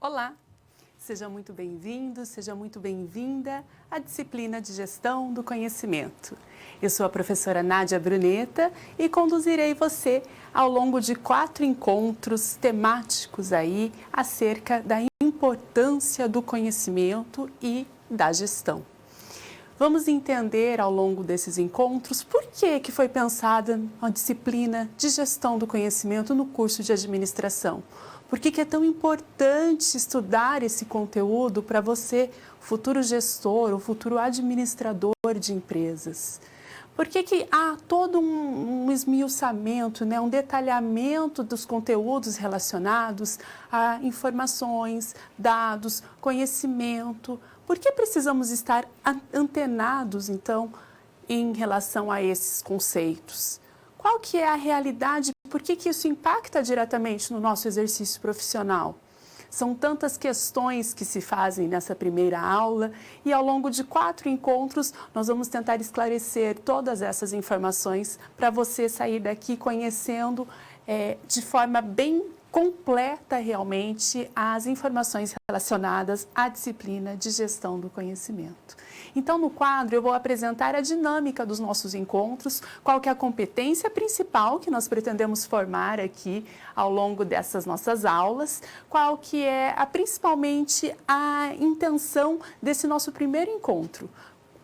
Olá, seja muito bem-vindo, seja muito bem-vinda à disciplina de Gestão do Conhecimento. Eu sou a professora Nádia Bruneta e conduzirei você ao longo de 4 encontros temáticos aí acerca da importância do conhecimento e da gestão. Vamos entender ao longo desses encontros por que foi pensada a disciplina de Gestão do Conhecimento no curso de Administração. Por que é tão importante estudar esse conteúdo para você, futuro gestor ou futuro administrador de empresas? Por que há todo um esmiuçamento, um detalhamento dos conteúdos relacionados a informações, dados, conhecimento? Por que precisamos estar antenados, então, em relação a esses conceitos? Qual que é a realidade? Por que isso impacta diretamente no nosso exercício profissional? São tantas questões que se fazem nessa primeira aula e ao longo de 4 encontros nós vamos tentar esclarecer todas essas informações para você sair daqui conhecendo de forma bem completa realmente as informações relacionadas à disciplina de Gestão do Conhecimento. Então, no quadro, eu vou apresentar a dinâmica dos nossos encontros, qual que é a competência principal que nós pretendemos formar aqui ao longo dessas nossas aulas, qual que é principalmente a intenção desse nosso primeiro encontro.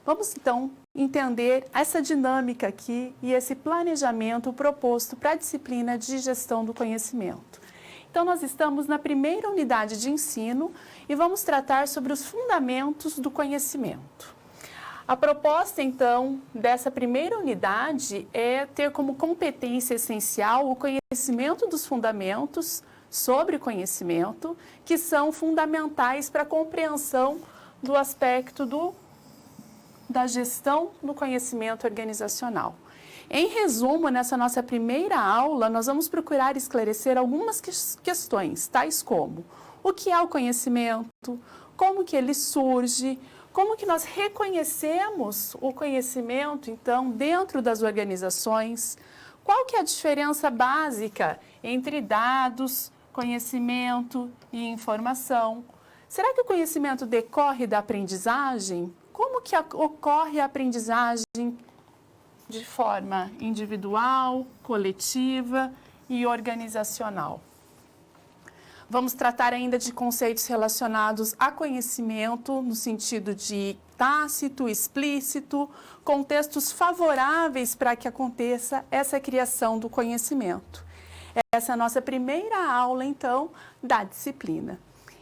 Vamos, então, entender essa dinâmica aqui e esse planejamento proposto para a disciplina de Gestão do Conhecimento. Então, nós estamos na primeira unidade de ensino e vamos tratar sobre os fundamentos do conhecimento. A proposta, então, dessa primeira unidade é ter como competência essencial o conhecimento dos fundamentos sobre conhecimento, que são fundamentais para a compreensão do aspecto da gestão do conhecimento organizacional. Em resumo, nessa nossa primeira aula, nós vamos procurar esclarecer algumas questões, tais como o que é o conhecimento, como que ele surge, como que nós reconhecemos o conhecimento, então, dentro das organizações, qual que é a diferença básica entre dados, conhecimento e informação. Será que o conhecimento decorre da aprendizagem? Como que ocorre a aprendizagem de forma individual, coletiva e organizacional? Vamos tratar ainda de conceitos relacionados a conhecimento, no sentido de tácito, explícito, contextos favoráveis para que aconteça essa criação do conhecimento. Essa é a nossa primeira aula, então, da disciplina.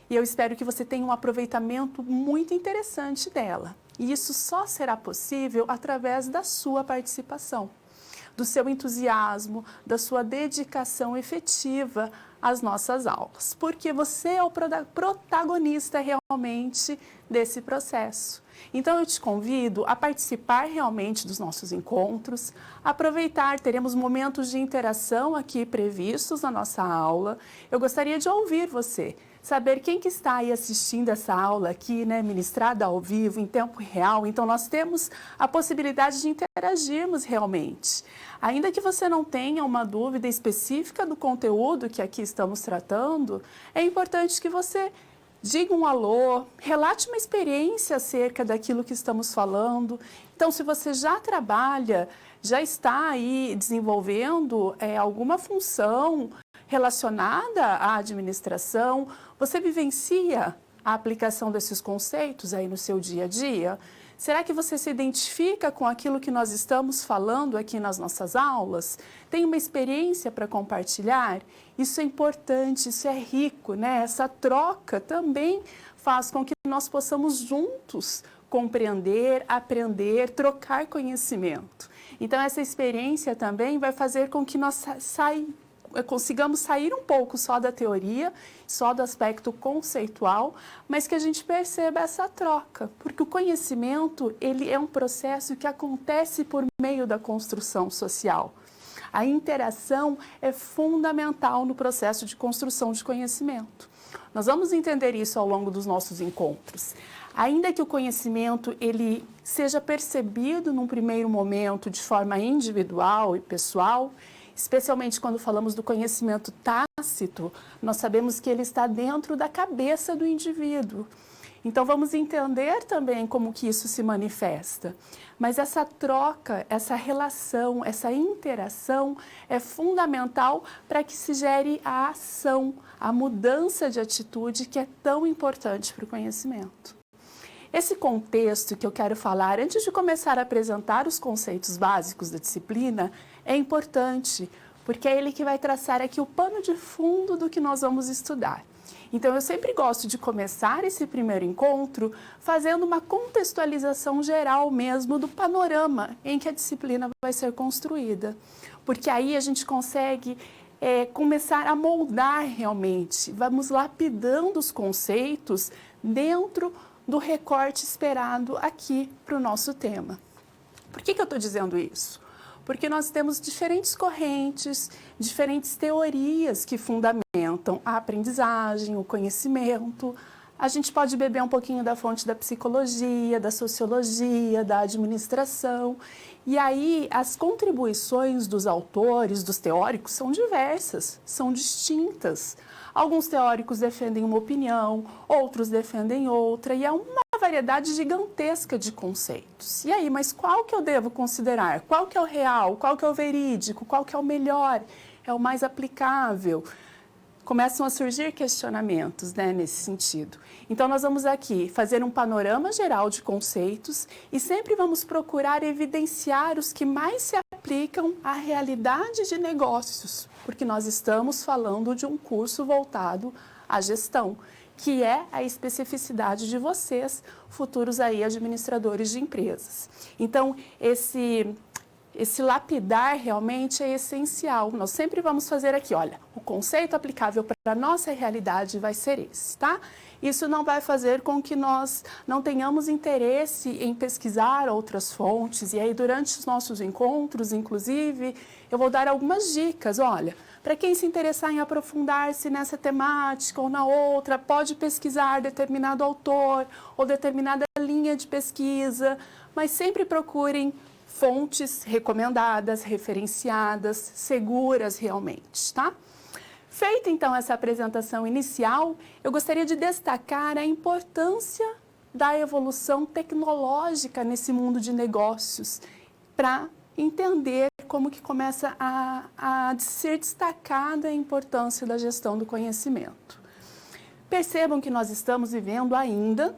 E eu espero que você tenha um aproveitamento muito interessante dela. E isso só será possível através da sua participação, do seu entusiasmo, da sua dedicação efetiva às nossas aulas, porque você é o protagonista realmente desse processo. Então, eu te convido a participar realmente dos nossos encontros, aproveitar, teremos momentos de interação aqui previstos na nossa aula. Eu gostaria de ouvir você, saber quem que está aí assistindo essa aula aqui, ministrada ao vivo, em tempo real. Então, nós temos a possibilidade de interagirmos realmente. Ainda que você não tenha uma dúvida específica do conteúdo que aqui estamos tratando, é importante que você diga um alô, relate uma experiência acerca daquilo que estamos falando. Então, se você já trabalha, já está aí desenvolvendo alguma função relacionada à administração, você vivencia a aplicação desses conceitos aí no seu dia a dia? Será que você se identifica com aquilo que nós estamos falando aqui nas nossas aulas? Tem uma experiência para compartilhar? Isso é importante, isso é rico, Essa troca também faz com que nós possamos juntos compreender, aprender, trocar conhecimento. Então, essa experiência também vai fazer com que nós consigamos sair um pouco só da teoria, só do aspecto conceitual, mas que a gente perceba essa troca, porque o conhecimento, ele é um processo que acontece por meio da construção social. A interação é fundamental no processo de construção de conhecimento. Nós vamos entender isso ao longo dos nossos encontros. Ainda que o conhecimento ele seja percebido num primeiro momento de forma individual e pessoal, especialmente quando falamos do conhecimento tácito, nós sabemos que ele está dentro da cabeça do indivíduo. Então, vamos entender também como que isso se manifesta. Mas essa troca, essa relação, essa interação é fundamental para que se gere a ação, a mudança de atitude que é tão importante para o conhecimento. Esse contexto que eu quero falar, antes de começar a apresentar os conceitos básicos da disciplina, é importante, porque é ele que vai traçar aqui o pano de fundo do que nós vamos estudar. Então, eu sempre gosto de começar esse primeiro encontro fazendo uma contextualização geral mesmo do panorama em que a disciplina vai ser construída. Porque aí a gente consegue começar a moldar realmente, vamos lapidando os conceitos dentro do recorte esperado aqui para o nosso tema. Por que eu estou dizendo isso? Porque nós temos diferentes correntes, diferentes teorias que fundamentam a aprendizagem, o conhecimento. A gente pode beber um pouquinho da fonte da psicologia, da sociologia, da administração. E aí as contribuições dos autores, dos teóricos, são diversas, são distintas. Alguns teóricos defendem uma opinião, outros defendem outra, e é uma variedade gigantesca de conceitos. E aí, mas qual que eu devo considerar? Qual que é o real? Qual que é o verídico? Qual que é o melhor? É o mais aplicável? Começam a surgir questionamentos, nesse sentido. Então, nós vamos aqui fazer um panorama geral de conceitos e sempre vamos procurar evidenciar os que mais se aplicam à realidade de negócios, porque nós estamos falando de um curso voltado à gestão, que é a especificidade de vocês, futuros aí administradores de empresas. Então, esse lapidar realmente é essencial. Nós sempre vamos fazer aqui, olha, o conceito aplicável para a nossa realidade vai ser esse, tá? Isso não vai fazer com que nós não tenhamos interesse em pesquisar outras fontes. E aí, durante os nossos encontros, inclusive, eu vou dar algumas dicas. Olha, para quem se interessar em aprofundar-se nessa temática ou na outra, pode pesquisar determinado autor ou determinada linha de pesquisa, mas sempre procurem fontes recomendadas, referenciadas, seguras realmente, tá? Feita então essa apresentação inicial, eu gostaria de destacar a importância da evolução tecnológica nesse mundo de negócios para entender como que começa a ser destacada a importância da gestão do conhecimento. Percebam que nós estamos vivendo ainda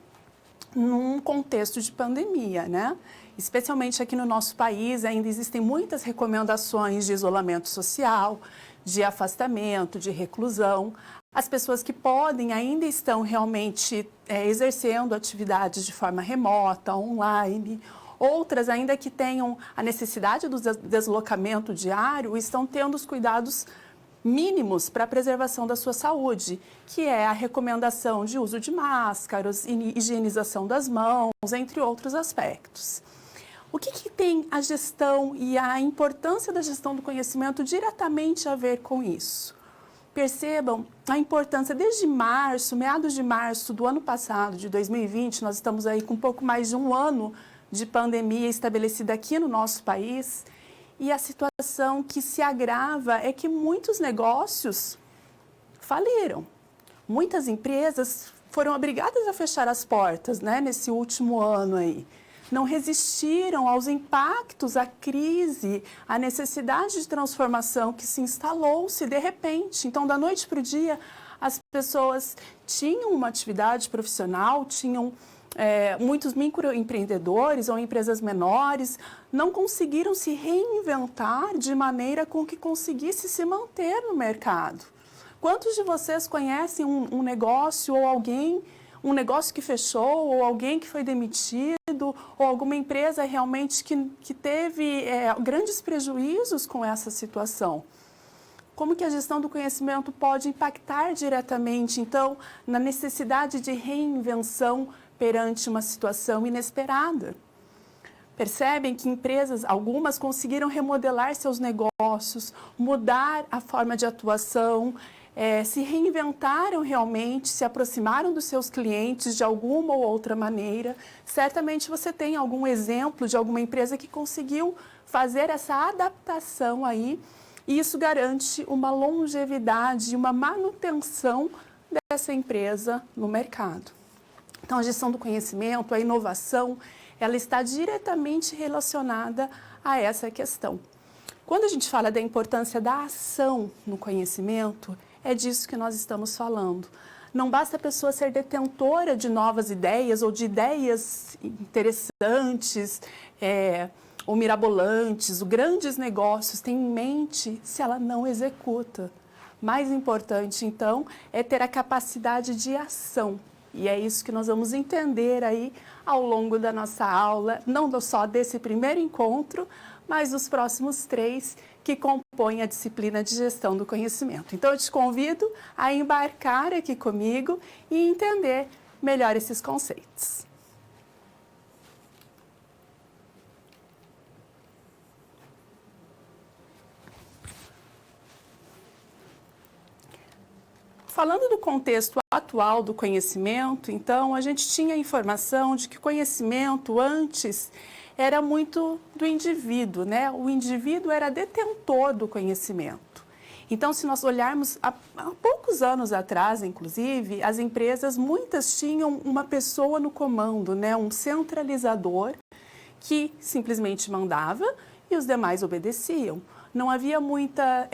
num contexto de pandemia, né? Especialmente aqui no nosso país, ainda existem muitas recomendações de isolamento social, de afastamento, de reclusão. As pessoas que podem ainda estão realmente exercendo atividades de forma remota, online. Outras, ainda que tenham a necessidade do deslocamento diário, estão tendo os cuidados mínimos para a preservação da sua saúde, que é a recomendação de uso de máscaras, higienização das mãos, entre outros aspectos. O que tem a gestão e a importância da gestão do conhecimento diretamente a ver com isso? Percebam a importância, desde março, meados de março do ano passado, de 2020, nós estamos aí com um pouco mais de um ano de pandemia estabelecida aqui no nosso país, e a situação que se agrava é que muitos negócios faliram. Muitas empresas foram obrigadas a fechar as portas, nesse último ano aí. Não resistiram aos impactos, à crise, à necessidade de transformação que se instalou-se de repente. Então, da noite para o dia, as pessoas tinham uma atividade profissional, tinham muitos microempreendedores ou empresas menores, não conseguiram se reinventar de maneira com que conseguisse se manter no mercado. Quantos de vocês conhecem um negócio ou alguém, um negócio que fechou, ou alguém que foi demitido, ou alguma empresa realmente que teve grandes prejuízos com essa situação? Como que a gestão do conhecimento pode impactar diretamente, então, na necessidade de reinvenção perante uma situação inesperada? Percebem que empresas, algumas conseguiram remodelar seus negócios, mudar a forma de atuação, se reinventaram realmente, se aproximaram dos seus clientes de alguma ou outra maneira. Certamente você tem algum exemplo de alguma empresa que conseguiu fazer essa adaptação aí e isso garante uma longevidade e uma manutenção dessa empresa no mercado. Então, a gestão do conhecimento, a inovação, ela está diretamente relacionada a essa questão. Quando a gente fala da importância da ação no conhecimento, é disso que nós estamos falando. Não basta a pessoa ser detentora de novas ideias ou de ideias interessantes ou mirabolantes, ou grandes negócios, tem em mente se ela não executa. Mais importante, então, é ter a capacidade de ação. E é isso que nós vamos entender aí ao longo da nossa aula, não só desse primeiro encontro, mas dos próximos 3 que compõem a disciplina de gestão do conhecimento. Então, eu te convido a embarcar aqui comigo e entender melhor esses conceitos. Falando do contexto atual do conhecimento, então, a gente tinha a informação de que o conhecimento antes era muito do indivíduo, né? O indivíduo era detentor do conhecimento. Então, se nós olharmos há poucos anos atrás, inclusive, as empresas, muitas tinham uma pessoa no comando, né? Um centralizador que simplesmente mandava e os demais obedeciam. Não havia muita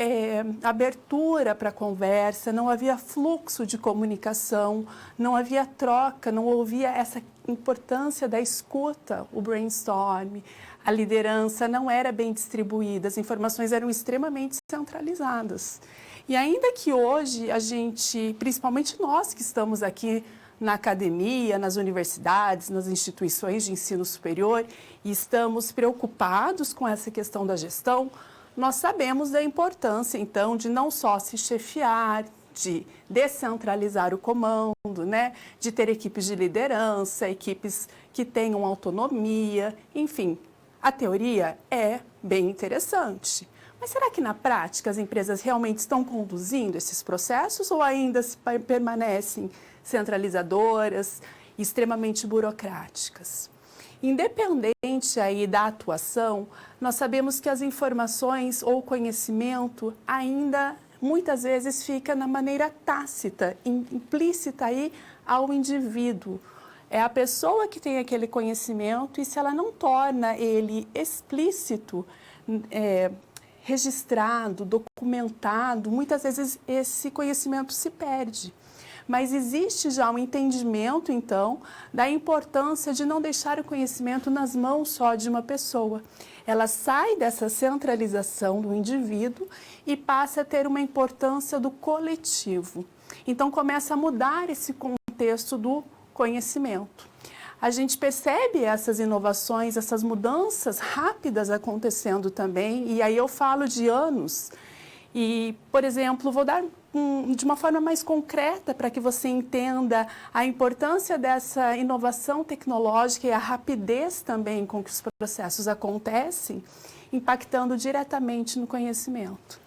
abertura para conversa, não havia fluxo de comunicação, não havia troca, não havia essa importância da escuta, o brainstorm, a liderança não era bem distribuída, as informações eram extremamente centralizadas. E ainda que hoje a gente, principalmente nós que estamos aqui na academia, nas universidades, nas instituições de ensino superior, e estamos preocupados com essa questão da gestão, nós sabemos da importância, então, de não só se chefiar, de descentralizar o comando, né? De ter equipes de liderança, equipes que tenham autonomia, enfim. A teoria é bem interessante. Mas será que na prática as empresas realmente estão conduzindo esses processos ou ainda permanecem centralizadoras, extremamente burocráticas? Independente aí da atuação, nós sabemos que as informações ou conhecimento ainda muitas vezes fica na maneira tácita, implícita aí ao indivíduo. É a pessoa que tem aquele conhecimento e se ela não torna ele explícito, registrado, documentado, muitas vezes esse conhecimento se perde. Mas existe já um entendimento, então, da importância de não deixar o conhecimento nas mãos só de uma pessoa. Ela sai dessa centralização do indivíduo e passa a ter uma importância do coletivo. Então, começa a mudar esse contexto do conhecimento. A gente percebe essas inovações, essas mudanças rápidas acontecendo também, e aí eu falo de anos. E, por exemplo, vou dar de uma forma mais concreta para que você entenda a importância dessa inovação tecnológica e a rapidez também com que os processos acontecem, impactando diretamente no conhecimento.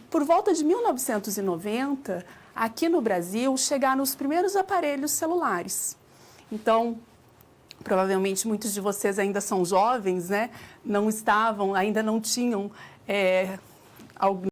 Por volta de 1990, aqui no Brasil, chegaram os primeiros aparelhos celulares. Então, provavelmente muitos de vocês ainda são jovens, né? Ainda não tinham,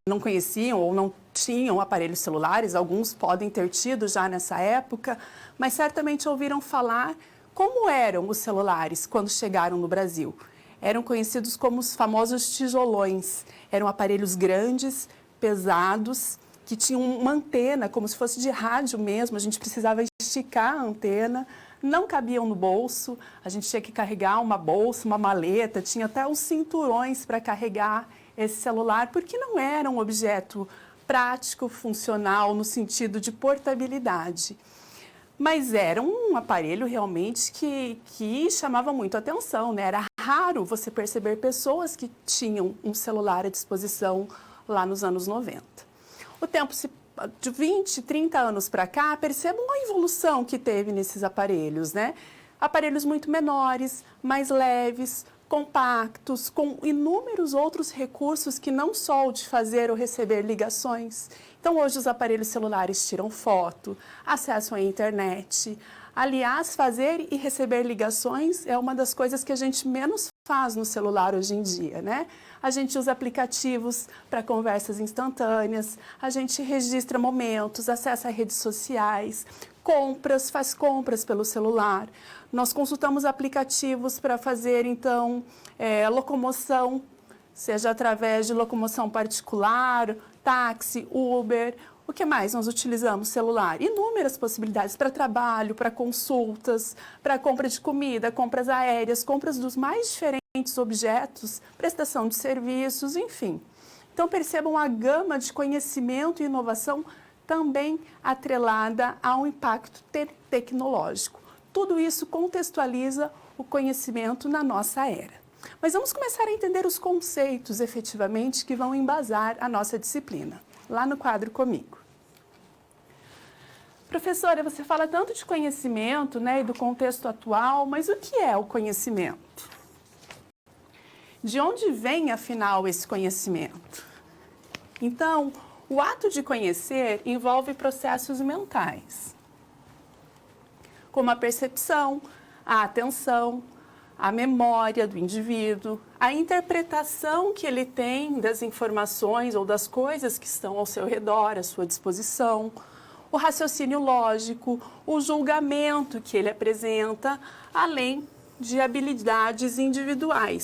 não conheciam ou não tinham aparelhos celulares, alguns podem ter tido já nessa época, mas certamente ouviram falar como eram os celulares quando chegaram no Brasil. Eram conhecidos como os famosos tijolões. Eram aparelhos grandes, pesados, que tinham uma antena, como se fosse de rádio mesmo, a gente precisava esticar a antena, não cabiam no bolso, a gente tinha que carregar uma bolsa, uma maleta, tinha até os cinturões para carregar esse celular, porque não era um objeto prático, funcional, no sentido de portabilidade. Mas era um aparelho realmente que chamava muito a atenção, né? Era raro você perceber pessoas que tinham um celular à disposição lá nos anos 90. O tempo de 20, 30 anos para cá, percebam a evolução que teve nesses aparelhos, né? Aparelhos muito menores, mais leves, compactos, com inúmeros outros recursos que não só o de fazer ou receber ligações. Então, hoje os aparelhos celulares tiram foto, acessam a internet. Aliás, fazer e receber ligações é uma das coisas que a gente menos faz no celular hoje em dia, né? A gente usa aplicativos para conversas instantâneas, a gente registra momentos, acessa redes sociais, faz compras pelo celular. Nós consultamos aplicativos para fazer, então, locomoção, seja através de locomoção particular, táxi, Uber. O que mais nós utilizamos? Celular. Inúmeras possibilidades para trabalho, para consultas, para compra de comida, compras aéreas, compras dos mais diferentes objetos, prestação de serviços, enfim. Então, percebam a gama de conhecimento e inovação também atrelada ao impacto tecnológico. Tudo isso contextualiza o conhecimento na nossa era. Mas vamos começar a entender os conceitos, efetivamente, que vão embasar a nossa disciplina. Lá no quadro comigo. Professora, você fala tanto de conhecimento, né, e do contexto atual, mas o que é o conhecimento? De onde vem, afinal, esse conhecimento? Então, o ato de conhecer envolve processos mentais, como a percepção, a atenção, a memória do indivíduo, a interpretação que ele tem das informações ou das coisas que estão ao seu redor, à sua disposição, o raciocínio lógico, o julgamento que ele apresenta, além de habilidades individuais.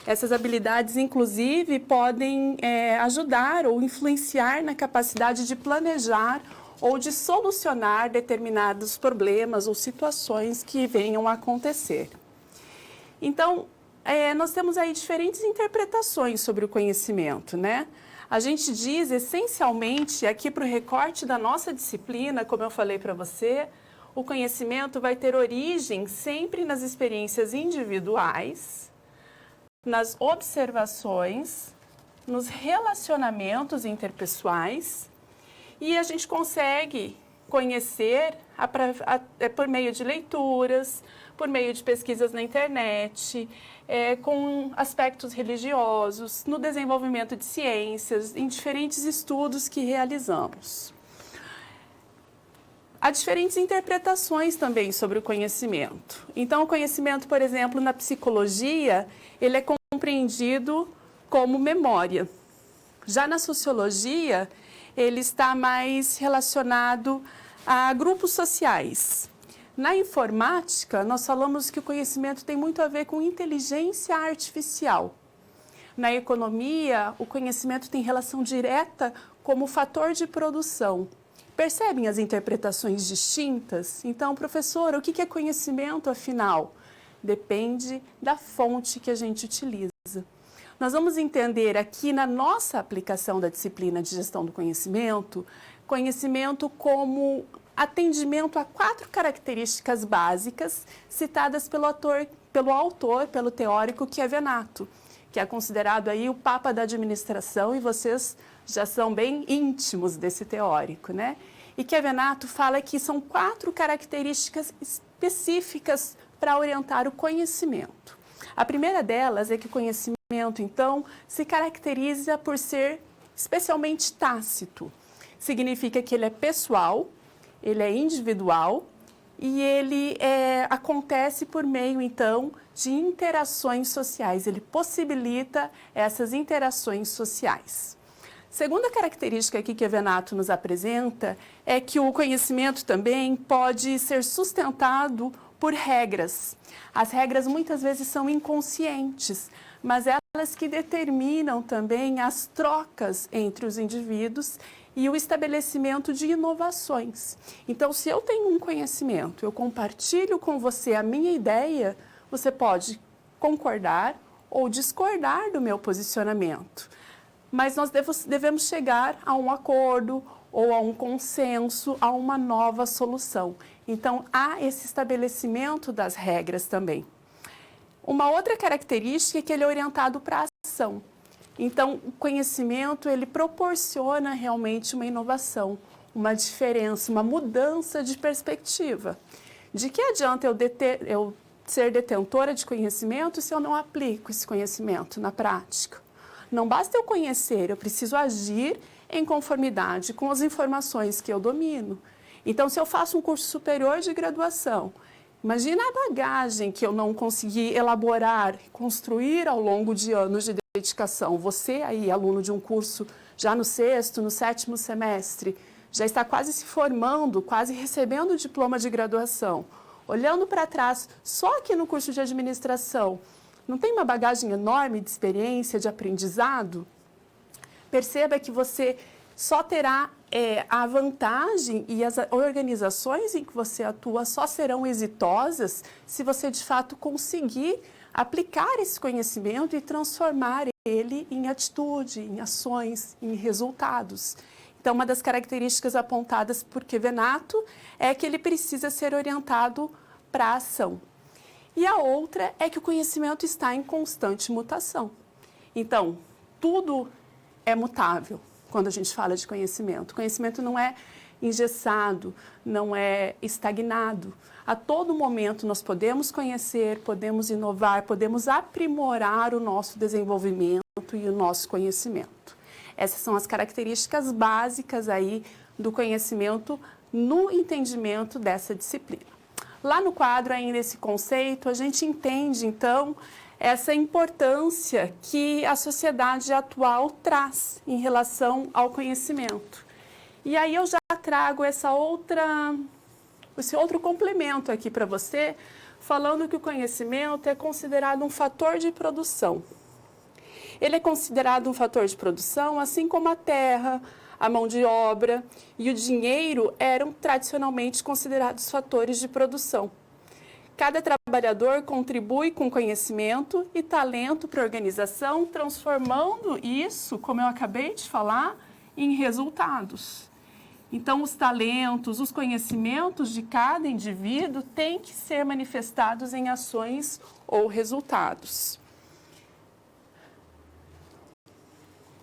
Essas habilidades, inclusive, podem ajudar ou influenciar na capacidade de planejar ou de solucionar determinados problemas ou situações que venham a acontecer. Então, nós temos aí diferentes interpretações sobre o conhecimento, né? A gente diz, essencialmente, aqui para o recorte da nossa disciplina, como eu falei para você, o conhecimento vai ter origem sempre nas experiências individuais, nas observações, nos relacionamentos interpessoais, e a gente consegue conhecer por meio de leituras, por meio de pesquisas na internet, com aspectos religiosos, no desenvolvimento de ciências, em diferentes estudos que realizamos. Há diferentes interpretações também sobre o conhecimento. Então, o conhecimento, por exemplo, na psicologia, ele é compreendido como memória. Já na sociologia, ele está mais relacionado a grupos sociais. Na informática, nós falamos que o conhecimento tem muito a ver com inteligência artificial. Na economia, o conhecimento tem relação direta como fator de produção. Percebem as interpretações distintas? Então, professora, o que é conhecimento, afinal? Depende da fonte que a gente utiliza. Nós vamos entender aqui na nossa aplicação da disciplina de gestão do conhecimento, conhecimento como atendimento a 4 características básicas citadas pelo autor, pelo teórico Chiavenato, que é considerado aí o papa da administração, e vocês já são bem íntimos desse teórico, né? E Chiavenato fala que são 4 características específicas para orientar o conhecimento. A primeira delas é que o conhecimento, então, se caracteriza por ser especialmente tácito. Significa que ele é pessoal, ele é individual e ele acontece por meio, então, de interações sociais. Ele possibilita essas interações sociais. Segunda característica que Chiavenato nos apresenta é que o conhecimento também pode ser sustentado por regras. As regras muitas vezes são inconscientes, mas elas que determinam também as trocas entre os indivíduos e o estabelecimento de inovações. Então, se eu tenho um conhecimento, eu compartilho com você a minha ideia, você pode concordar ou discordar do meu posicionamento. Mas nós devemos chegar a um acordo ou a um consenso, a uma nova solução. Então, há esse estabelecimento das regras também. Uma outra característica é que ele é orientado para a ação. Então, o conhecimento, ele proporciona realmente uma inovação, uma diferença, uma mudança de perspectiva. De que adianta eu ser detentora de conhecimento se eu não aplico esse conhecimento na prática? Não basta eu conhecer, eu preciso agir em conformidade com as informações que eu domino. Então, se eu faço um curso superior de graduação, Imagina a bagagem que eu não consegui elaborar, construir ao longo de anos de dedicação. Você aí, aluno de um curso já no 6º, no 7º semestre, já está quase se formando, quase recebendo o diploma de graduação. Olhando para trás, só aqui no curso de administração, não tem uma bagagem enorme de experiência, de aprendizado? Perceba que você só terá a vantagem e as organizações em que você atua só serão exitosas se você, de fato, conseguir aplicar esse conhecimento e transformar ele em atitude, em ações, em resultados. Então, uma das características apontadas por Kevenato é que ele precisa ser orientado para a ação. E a outra é que o conhecimento está em constante mutação. Então, tudo é mutável quando a gente fala de conhecimento. O conhecimento não é engessado, não é estagnado. A todo momento nós podemos conhecer, podemos inovar, podemos aprimorar o nosso desenvolvimento e o nosso conhecimento. Essas são as características básicas aí do conhecimento no entendimento dessa disciplina. Lá no quadro, ainda esse conceito, a gente entende, então, essa importância que a sociedade atual traz em relação ao conhecimento. E aí eu já trago esse outro complemento aqui para você, falando que o conhecimento é considerado um fator de produção. Ele é considerado um fator de produção, assim como a terra, a mão de obra e o dinheiro eram tradicionalmente considerados fatores de produção. Cada trabalhador contribui com conhecimento e talento para a organização, transformando isso, como eu acabei de falar, em resultados. Então, os talentos, os conhecimentos de cada indivíduo têm que ser manifestados em ações ou resultados.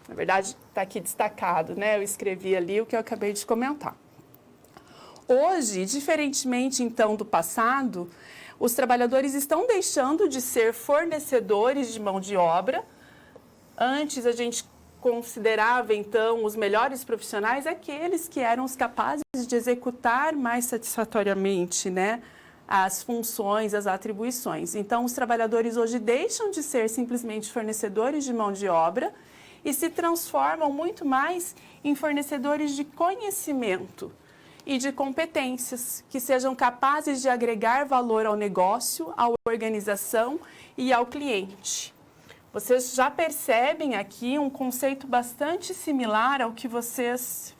Na verdade, está aqui destacado, né? Eu escrevi ali o que eu acabei de comentar. Hoje, diferentemente então do passado, os trabalhadores estão deixando de ser fornecedores de mão de obra. Antes a gente considerava então os melhores profissionais aqueles que eram os capazes de executar mais satisfatoriamente, né, as funções, as atribuições. Então os trabalhadores hoje deixam de ser simplesmente fornecedores de mão de obra e se transformam muito mais em fornecedores de conhecimento e de competências que sejam capazes de agregar valor ao negócio, à organização e ao cliente. Vocês já percebem aqui um conceito bastante similar ao que vocês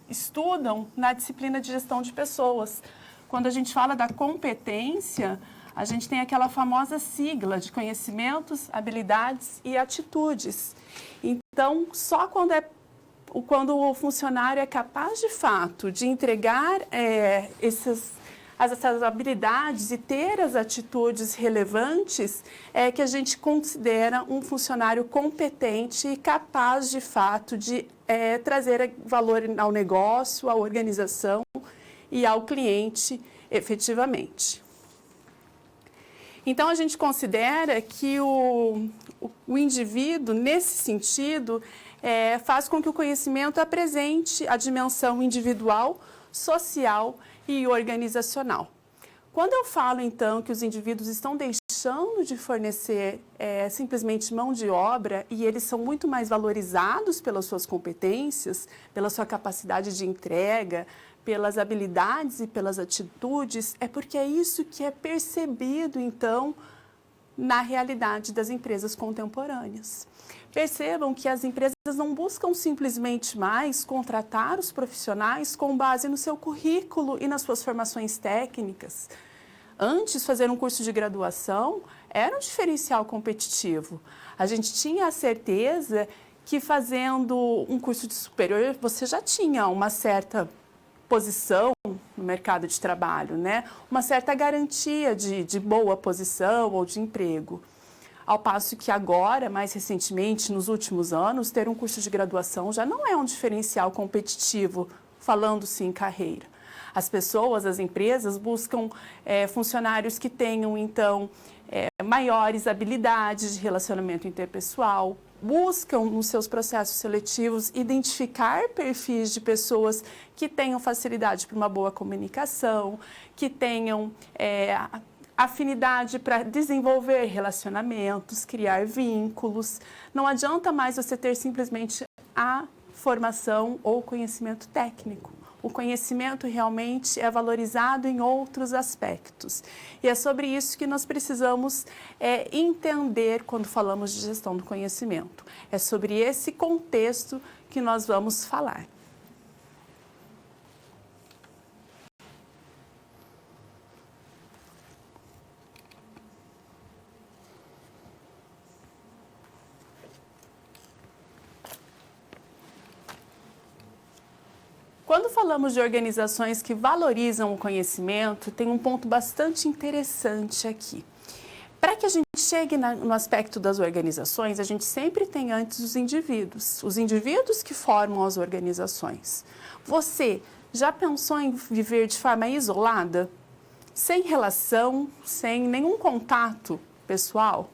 estudam na disciplina de gestão de pessoas. Quando a gente fala da competência, a gente tem aquela famosa sigla de conhecimentos, habilidades e atitudes. Então, só quando o funcionário é capaz, de fato, de entregar essas habilidades e ter as atitudes relevantes, é que a gente considera um funcionário competente e capaz, de fato, de trazer valor ao negócio, à organização e ao cliente efetivamente. Então, a gente considera que o indivíduo, nesse sentido, faz com que o conhecimento apresente a dimensão individual, social e organizacional. Quando eu falo, então, que os indivíduos estão deixando de fornecer simplesmente mão de obra e eles são muito mais valorizados pelas suas competências, pela sua capacidade de entrega, pelas habilidades e pelas atitudes, é porque é isso que é percebido, então, na realidade das empresas contemporâneas. Percebam que as empresas não buscam simplesmente mais contratar os profissionais com base no seu currículo e nas suas formações técnicas. Antes, fazer um curso de graduação era um diferencial competitivo. A gente tinha a certeza que fazendo um curso de superior, você já tinha uma certa posição no mercado de trabalho, né? Uma certa garantia de boa posição ou de emprego. Ao passo que agora, mais recentemente, nos últimos anos, ter um curso de graduação já não é um diferencial competitivo, falando-se em carreira. As pessoas, as empresas buscam funcionários que tenham, então, maiores habilidades de relacionamento interpessoal, buscam nos seus processos seletivos identificar perfis de pessoas que tenham facilidade para uma boa comunicação, que tenham afinidade para desenvolver relacionamentos, criar vínculos. Não adianta mais você ter simplesmente a formação ou conhecimento técnico. O conhecimento realmente é valorizado em outros aspectos. E é sobre isso que nós precisamos entender quando falamos de gestão do conhecimento. É sobre esse contexto que nós vamos falar. Quando falamos de organizações que valorizam o conhecimento, tem um ponto bastante interessante aqui. Para que a gente chegue no aspecto das organizações, a gente sempre tem antes os indivíduos que formam as organizações. Você já pensou em viver de forma isolada, sem relação, sem nenhum contato pessoal?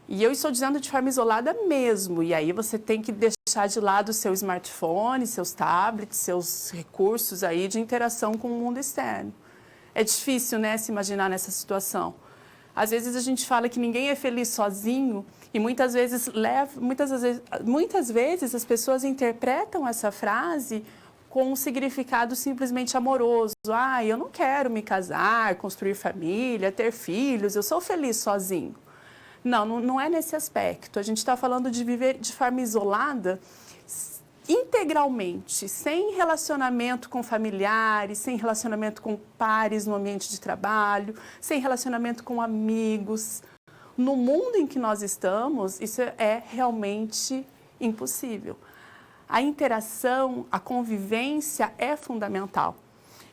E eu estou dizendo de forma isolada mesmo, e aí você tem que deixar de lado o seu smartphone, seus tablets, seus recursos aí de interação com o mundo externo. É difícil, né, se imaginar nessa situação. Às vezes a gente fala que ninguém é feliz sozinho e muitas vezes as pessoas interpretam essa frase com um significado simplesmente amoroso. Ah, eu não quero me casar, construir família, ter filhos, eu sou feliz sozinho. Não é nesse aspecto. A gente está falando de viver de forma isolada, integralmente, sem relacionamento com familiares, sem relacionamento com pares no ambiente de trabalho, sem relacionamento com amigos. No mundo em que nós estamos, isso é realmente impossível. A interação, a convivência é fundamental.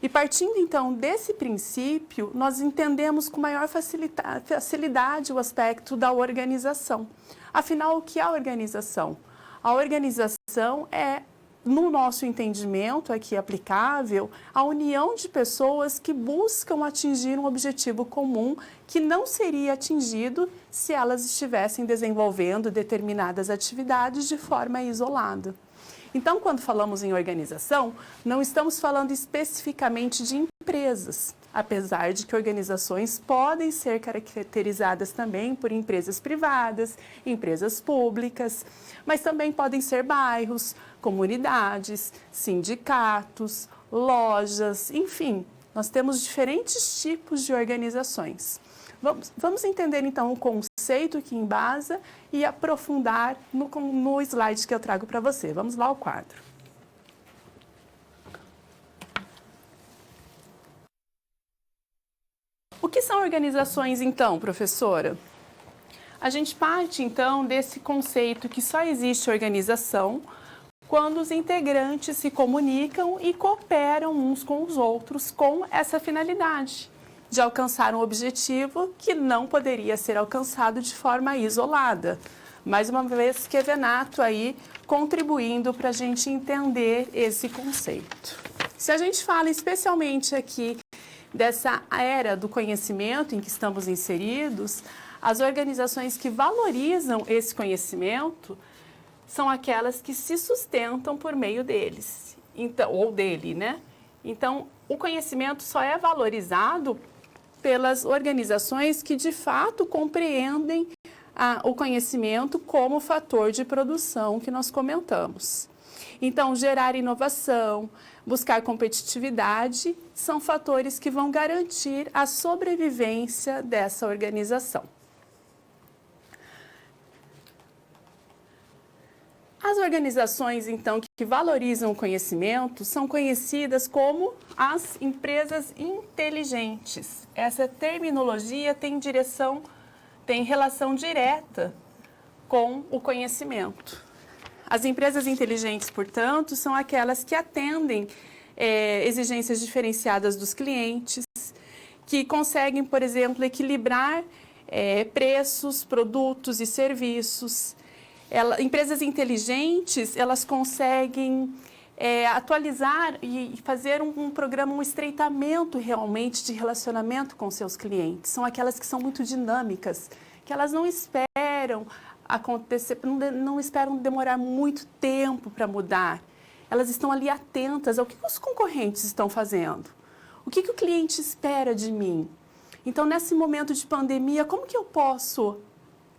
E partindo, então, desse princípio, nós entendemos com maior facilidade o aspecto da organização. Afinal, o que é a organização? A organização é, no nosso entendimento aqui aplicável, a união de pessoas que buscam atingir um objetivo comum que não seria atingido se elas estivessem desenvolvendo determinadas atividades de forma isolada. Então, quando falamos em organização, não estamos falando especificamente de empresas, apesar de que organizações podem ser caracterizadas também por empresas privadas, empresas públicas, mas também podem ser bairros, comunidades, sindicatos, lojas, enfim, nós temos diferentes tipos de organizações. Vamos entender então o conceito que embasa e aprofundar no slide que eu trago para você. Vamos lá ao quadro. O que são organizações então, professora? A gente parte então desse conceito que só existe organização quando os integrantes se comunicam e cooperam uns com os outros com essa finalidade de alcançar um objetivo que não poderia ser alcançado de forma isolada. Mais uma vez, Kevenato aí contribuindo para a gente entender esse conceito. Se a gente fala especialmente aqui dessa era do conhecimento em que estamos inseridos, as organizações que valorizam esse conhecimento são aquelas que se sustentam por meio deles, então, ou dele, né? Então, o conhecimento só é valorizado pelas organizações que de fato compreendem o conhecimento como fator de produção que nós comentamos. Então, gerar inovação, buscar competitividade são fatores que vão garantir a sobrevivência dessa organização. As organizações, então, que valorizam o conhecimento são conhecidas como as empresas inteligentes. Essa terminologia tem relação direta com o conhecimento. As empresas inteligentes, portanto, são aquelas que atendem exigências diferenciadas dos clientes, que conseguem, por exemplo, equilibrar preços, produtos e serviços. Empresas inteligentes, elas conseguem atualizar e fazer um programa, um estreitamento realmente de relacionamento com seus clientes. São aquelas que são muito dinâmicas, que elas não esperam acontecer, não esperam demorar muito tempo para mudar. Elas estão ali atentas ao que os concorrentes estão fazendo. O que o cliente espera de mim? Então, nesse momento de pandemia, como que eu posso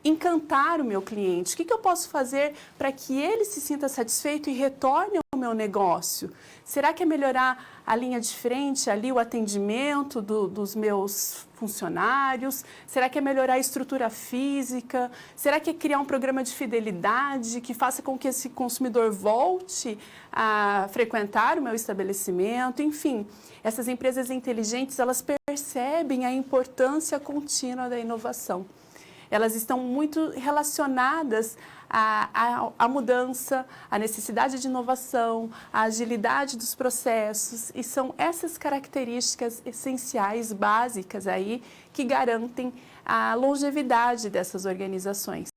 encantar o meu cliente? O que eu posso fazer para que ele se sinta satisfeito e retorne ao meu negócio? Será que é melhorar a linha de frente, ali o atendimento dos meus funcionários? Será que é melhorar a estrutura física? Será que é criar um programa de fidelidade que faça com que esse consumidor volte a frequentar o meu estabelecimento? Enfim, essas empresas inteligentes, elas percebem a importância contínua da inovação. Elas estão muito relacionadas à mudança, à necessidade de inovação, à agilidade dos processos, e são essas características essenciais, básicas aí, que garantem a longevidade dessas organizações.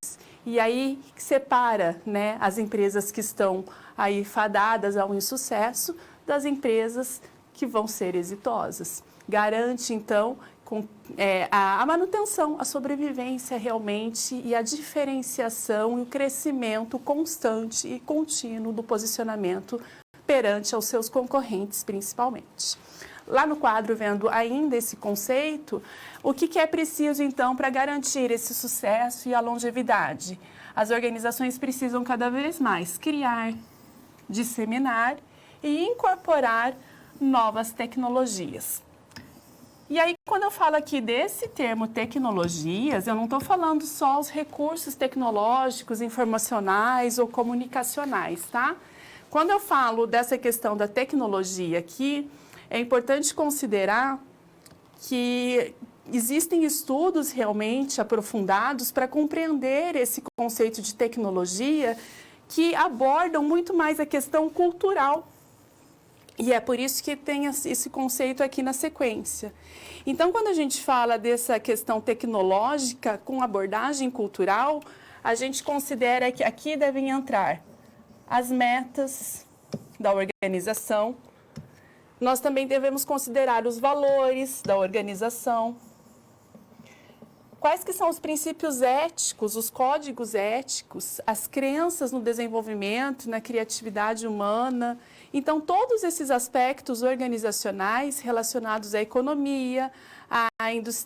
E aí separa, né, as empresas que estão aí fadadas ao insucesso das empresas que vão ser exitosas. Garante, então, a manutenção, a sobrevivência realmente e a diferenciação e o crescimento constante e contínuo do posicionamento perante aos seus concorrentes, principalmente. Lá no quadro, vendo ainda esse conceito, o que é preciso, então, para garantir esse sucesso e a longevidade? As organizações precisam cada vez mais criar, disseminar e incorporar novas tecnologias. E aí, quando eu falo aqui desse termo tecnologias, eu não estou falando só os recursos tecnológicos, informacionais ou comunicacionais, tá? Quando eu falo dessa questão da tecnologia aqui, é importante considerar que existem estudos realmente aprofundados para compreender esse conceito de tecnologia que abordam muito mais a questão cultural. E é por isso que tem esse conceito aqui na sequência. Então, quando a gente fala dessa questão tecnológica com abordagem cultural, a gente considera que aqui devem entrar as metas da organização. Nós também devemos considerar os valores da organização. Quais que são os princípios éticos, os códigos éticos, as crenças no desenvolvimento, na criatividade humana. Então, todos esses aspectos organizacionais relacionados à economia, à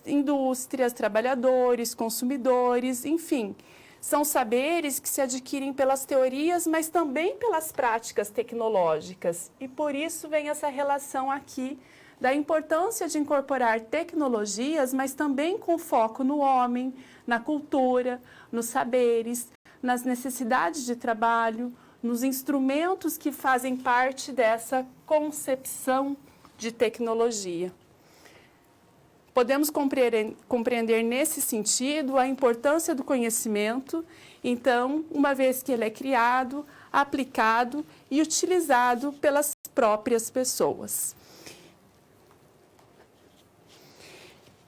indústrias, trabalhadores, consumidores, enfim, são saberes que se adquirem pelas teorias, mas também pelas práticas tecnológicas. E por isso vem essa relação aqui da importância de incorporar tecnologias, mas também com foco no homem, na cultura, nos saberes, nas necessidades de trabalho, nos instrumentos que fazem parte dessa concepção de tecnologia. Podemos compreender nesse sentido a importância do conhecimento, então, uma vez que ele é criado, aplicado e utilizado pelas próprias pessoas.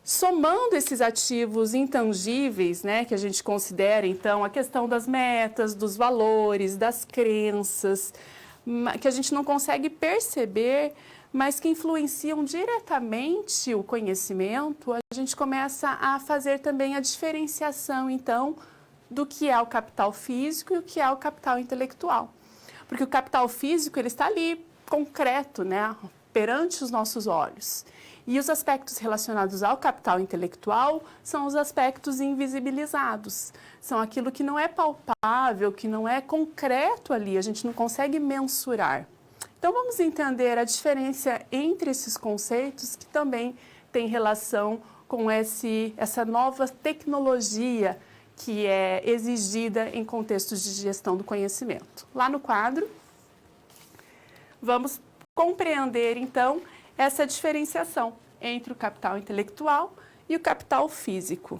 Somando esses ativos intangíveis, né, que a gente considera, então, a questão das metas, dos valores, das crenças, que a gente não consegue perceber, mas que influenciam diretamente o conhecimento, a gente começa a fazer também a diferenciação, então, do que é o capital físico e o que é o capital intelectual. Porque o capital físico, ele está ali, concreto, né, perante os nossos olhos. E os aspectos relacionados ao capital intelectual são os aspectos invisibilizados. São aquilo que não é palpável, que não é concreto ali, a gente não consegue mensurar. Então, vamos entender a diferença entre esses conceitos que também tem relação com essa nova tecnologia que é exigida em contextos de gestão do conhecimento. Lá no quadro, vamos compreender, então, essa diferenciação entre o capital intelectual e o capital físico.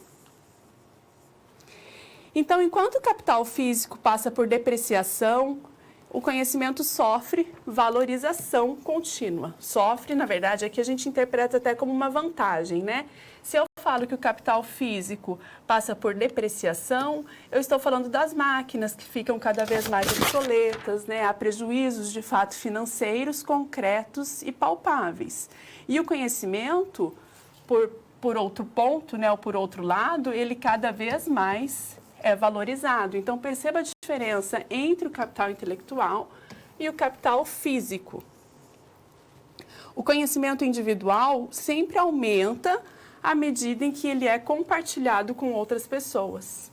Então, enquanto o capital físico passa por depreciação, o conhecimento sofre valorização contínua. Sofre, na verdade, aqui a gente interpreta até como uma vantagem, né? Se eu falo que o capital físico passa por depreciação, eu estou falando das máquinas que ficam cada vez mais obsoletas, né? Há prejuízos, de fato, financeiros, concretos e palpáveis. E o conhecimento, por outro ponto, né, ou por outro lado, ele cada vez mais é valorizado. Então, perceba a diferença entre o capital intelectual e o capital físico. O conhecimento individual sempre aumenta à medida em que ele é compartilhado com outras pessoas.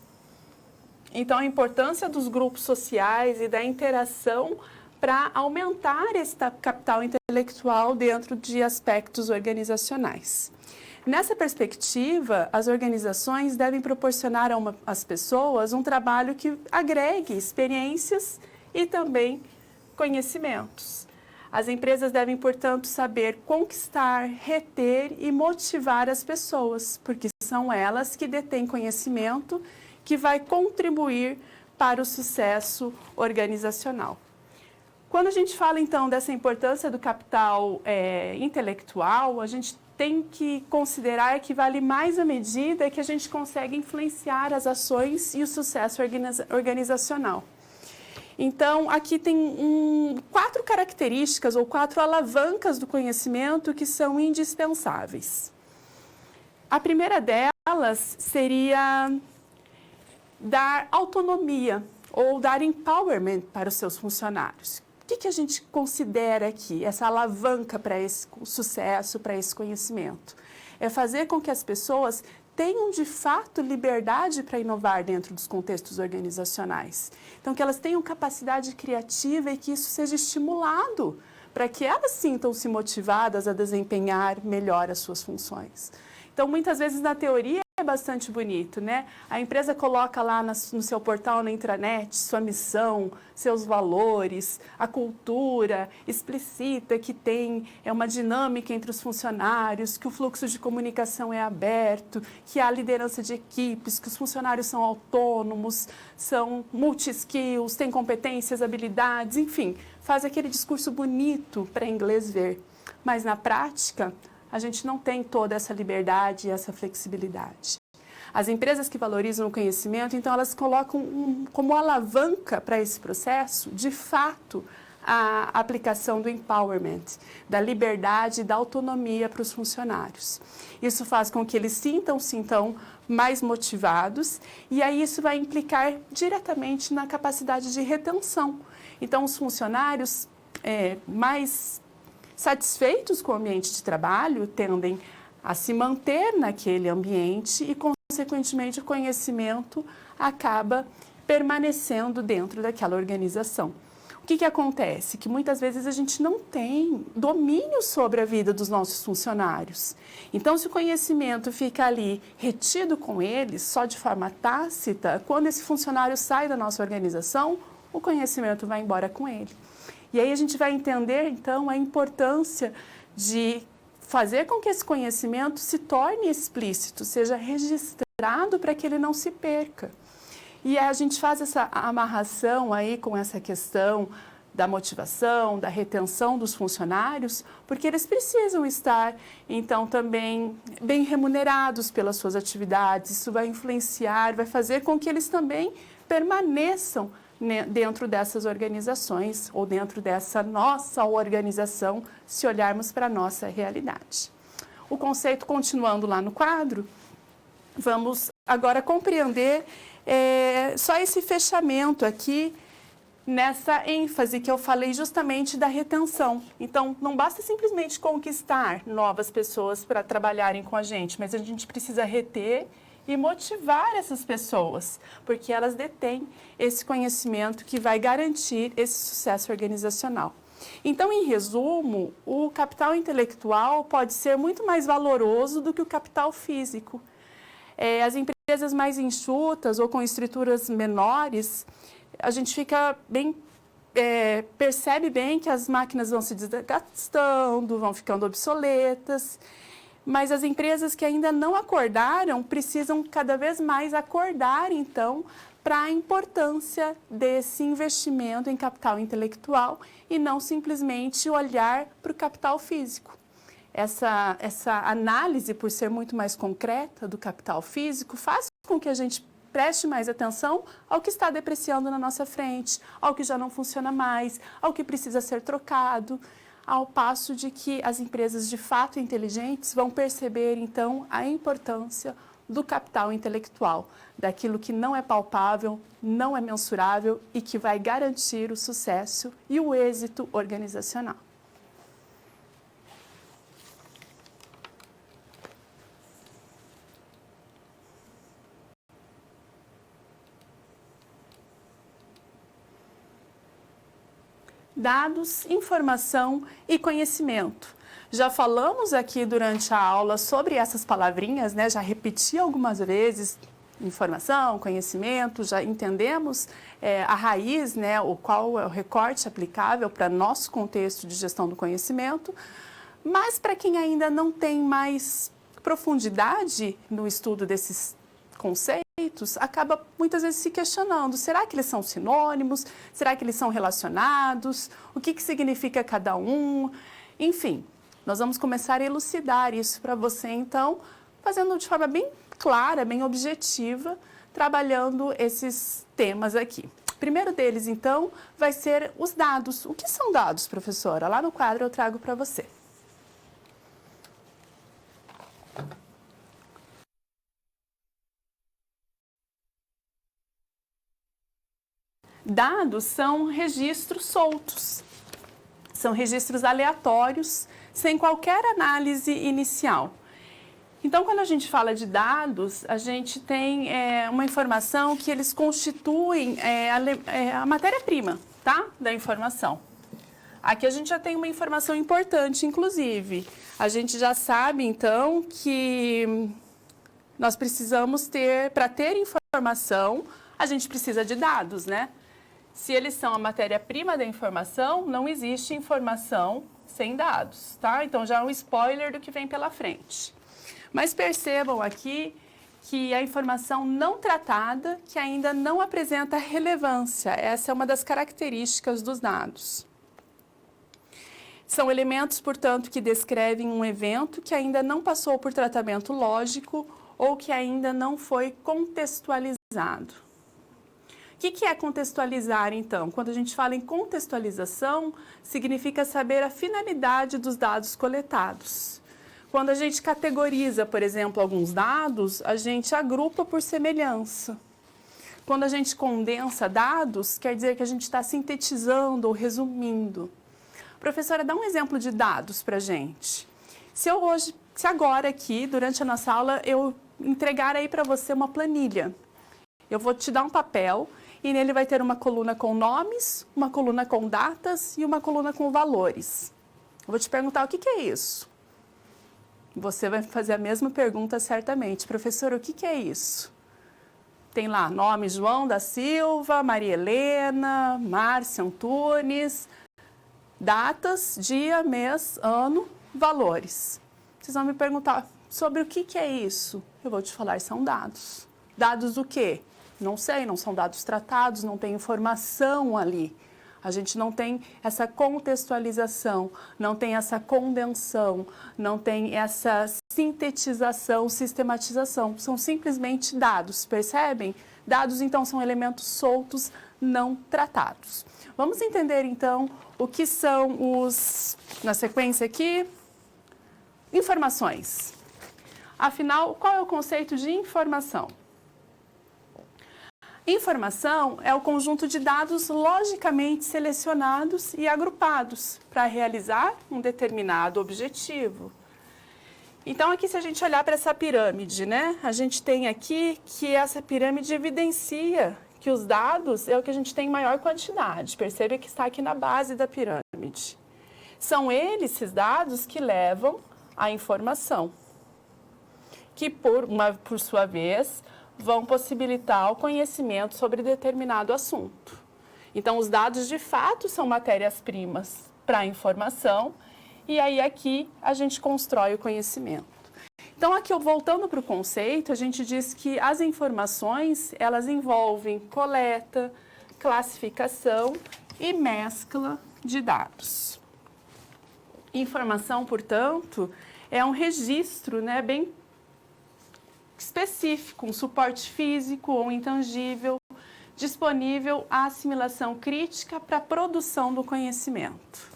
Então, a importância dos grupos sociais e da interação para aumentar esse capital intelectual dentro de aspectos organizacionais. Nessa perspectiva, as organizações devem proporcionar às pessoas um trabalho que agregue experiências e também conhecimentos. As empresas devem, portanto, saber conquistar, reter e motivar as pessoas, porque são elas que detêm conhecimento que vai contribuir para o sucesso organizacional. Quando a gente fala, então, dessa importância do capital intelectual, a gente tem que considerar que vale mais à medida que a gente consegue influenciar as ações e o sucesso organizacional. Então, aqui tem 4 características ou 4 alavancas do conhecimento que são indispensáveis. A primeira delas seria dar autonomia ou dar empowerment para os seus funcionários. O que a gente considera aqui, essa alavanca para esse sucesso, para esse conhecimento? É fazer com que as pessoas tenham, de fato, liberdade para inovar dentro dos contextos organizacionais. Então, que elas tenham capacidade criativa e que isso seja estimulado para que elas sintam-se motivadas a desempenhar melhor as suas funções. Então, muitas vezes, na teoria, é bastante bonito, né? A empresa coloca lá no seu portal na intranet sua missão, seus valores, a cultura, explicita que tem uma dinâmica entre os funcionários, que o fluxo de comunicação é aberto, que há liderança de equipes, que os funcionários são autônomos, são multi-skills, têm competências, habilidades, enfim, faz aquele discurso bonito para inglês ver. Mas na prática, a gente não tem toda essa liberdade e essa flexibilidade. As empresas que valorizam o conhecimento, então, elas colocam como alavanca para esse processo, de fato, a aplicação do empowerment, da liberdade e da autonomia para os funcionários. Isso faz com que eles sintam mais motivados e aí isso vai implicar diretamente na capacidade de retenção. Então, os funcionários mais satisfeitos com o ambiente de trabalho tendem a se manter naquele ambiente e, consequentemente, o conhecimento acaba permanecendo dentro daquela organização. O que acontece? Que muitas vezes a gente não tem domínio sobre a vida dos nossos funcionários. Então, se o conhecimento fica ali retido com eles, só de forma tácita, quando esse funcionário sai da nossa organização, o conhecimento vai embora com ele. E aí a gente vai entender, então, a importância de fazer com que esse conhecimento se torne explícito, seja registrado para que ele não se perca. E a gente faz essa amarração aí com essa questão da motivação, da retenção dos funcionários, porque eles precisam estar, então, também bem remunerados pelas suas atividades. Isso vai influenciar, vai fazer com que eles também permaneçam dentro dessas organizações ou dentro dessa nossa organização, se olharmos para a nossa realidade. O conceito, continuando lá no quadro, vamos agora compreender só esse fechamento aqui, nessa ênfase que eu falei justamente da retenção. Então, não basta simplesmente conquistar novas pessoas para trabalharem com a gente, mas a gente precisa reter e motivar essas pessoas, porque elas detêm esse conhecimento que vai garantir esse sucesso organizacional. Então, em resumo, o capital intelectual pode ser muito mais valoroso do que o capital físico. As empresas mais enxutas ou com estruturas menores, a gente fica bem, percebe bem que as máquinas vão se desgastando, vão ficando obsoletas. Mas as empresas que ainda não acordaram precisam cada vez mais acordar, então, para a importância desse investimento em capital intelectual e não simplesmente olhar para o capital físico. Essa análise, por ser muito mais concreta do capital físico, faz com que a gente preste mais atenção ao que está depreciando na nossa frente, ao que já não funciona mais, ao que precisa ser trocado, ao passo de que as empresas de fato inteligentes vão perceber, então, a importância do capital intelectual, daquilo que não é palpável, não é mensurável e que vai garantir o sucesso e o êxito organizacional. Dados, informação e conhecimento. Já falamos aqui durante a aula sobre essas palavrinhas, né? Já repeti algumas vezes, informação, conhecimento, já entendemos a raiz, né? Qual é o recorte aplicável para nosso contexto de gestão do conhecimento, mas para quem ainda não tem mais profundidade no estudo desses conceitos, acaba muitas vezes se questionando, será que eles são sinônimos? Será que eles são relacionados? O que significa cada um? Enfim, nós vamos começar a elucidar isso para você, então, fazendo de forma bem clara, bem objetiva, trabalhando esses temas aqui. O primeiro deles, então, vai ser os dados. O que são dados, professora? Lá no quadro eu trago para você. Dados são registros soltos, são registros aleatórios, sem qualquer análise inicial. Então, quando a gente fala de dados, a gente tem uma informação que eles constituem a matéria-prima, tá? Da informação. Aqui a gente já tem uma informação importante, inclusive. A gente já sabe, então, que nós precisamos ter, para ter informação, a gente precisa de dados, né? Se eles são a matéria-prima da informação, não existe informação sem dados, tá? Então, já é um spoiler do que vem pela frente. Mas percebam aqui que a informação não tratada, que ainda não apresenta relevância, essa é uma das características dos dados. São elementos, portanto, que descrevem um evento que ainda não passou por tratamento lógico ou que ainda não foi contextualizado. O que é contextualizar, então? Quando a gente fala em contextualização, significa saber a finalidade dos dados coletados. Quando a gente categoriza, por exemplo, alguns dados, a gente agrupa por semelhança. Quando a gente condensa dados, quer dizer que a gente está sintetizando ou resumindo. Professora, dá um exemplo de dados para a gente. Se agora aqui, durante a nossa aula, eu entregar aí para você uma planilha, eu vou te dar um papel e nele vai ter uma coluna com nomes, uma coluna com datas e uma coluna com valores. Eu vou te perguntar o que é isso? Você vai fazer a mesma pergunta certamente. Professor, o que é isso? Tem lá nome João da Silva, Maria Helena, Márcia Antunes, datas, dia, mês, ano, valores. Vocês vão me perguntar sobre o que é isso? Eu vou te falar, são dados. Dados do quê? Não sei, não são dados tratados, não tem informação ali. A gente não tem essa contextualização, não tem essa condensação, não tem essa sintetização, sistematização. São simplesmente dados, percebem? Dados, então, são elementos soltos, não tratados. Vamos entender, então, o que são na sequência aqui, informações. Afinal, qual é o conceito de informação? Informação é o conjunto de dados logicamente selecionados e agrupados para realizar um determinado objetivo. Então, aqui, se a gente olhar para essa pirâmide, né, a gente tem aqui que essa pirâmide evidencia que os dados é o que a gente tem em maior quantidade. Percebe que está aqui na base da pirâmide. São esses dados que levam à informação, que por sua vez vão possibilitar o conhecimento sobre determinado assunto. Então, os dados de fato são matérias-primas para a informação e aí aqui a gente constrói o conhecimento. Então, aqui, voltando para o conceito, a gente diz que as informações, elas envolvem coleta, classificação e mescla de dados. Informação, portanto, é um registro, né, bem específico, um suporte físico ou intangível, disponível à assimilação crítica para a produção do conhecimento.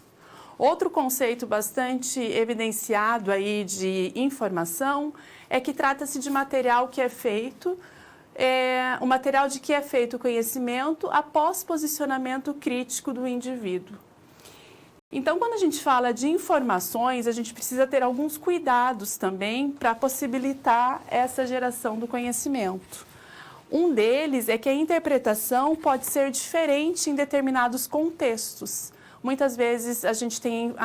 Outro conceito bastante evidenciado aí de informação é que trata-se de material que é feito, o material de que é feito o conhecimento após posicionamento crítico do indivíduo. Então, quando a gente fala de informações, a gente precisa ter alguns cuidados também para possibilitar essa geração do conhecimento. Um deles é que a interpretação pode ser diferente em determinados contextos. Muitas vezes a gente tem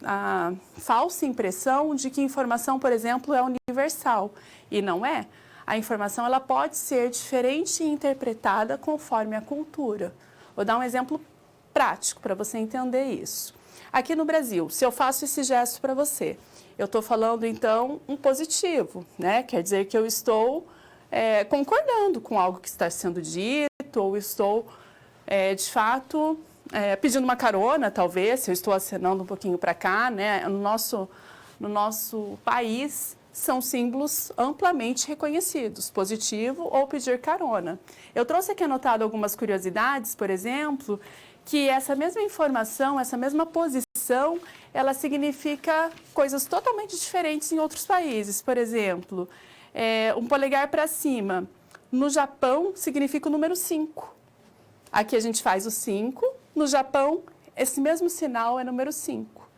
a falsa impressão de que informação, por exemplo, é universal, e não é. A informação ela pode ser diferente e interpretada conforme a cultura. Vou dar um exemplo prático para você entender isso. Aqui no Brasil, se eu faço esse gesto para você, eu estou falando então um positivo, né? Quer dizer que eu estou concordando com algo que está sendo dito, ou estou de fato pedindo uma carona, talvez, se eu estou acenando um pouquinho para cá, né? No nosso país são símbolos amplamente reconhecidos, positivo ou pedir carona. Eu trouxe aqui anotado algumas curiosidades, por exemplo, que essa mesma informação, essa mesma posição, ela significa coisas totalmente diferentes em outros países. Por exemplo, um polegar para cima, no Japão, significa o número 5. Aqui a gente faz o 5, no Japão, esse mesmo sinal é número 5.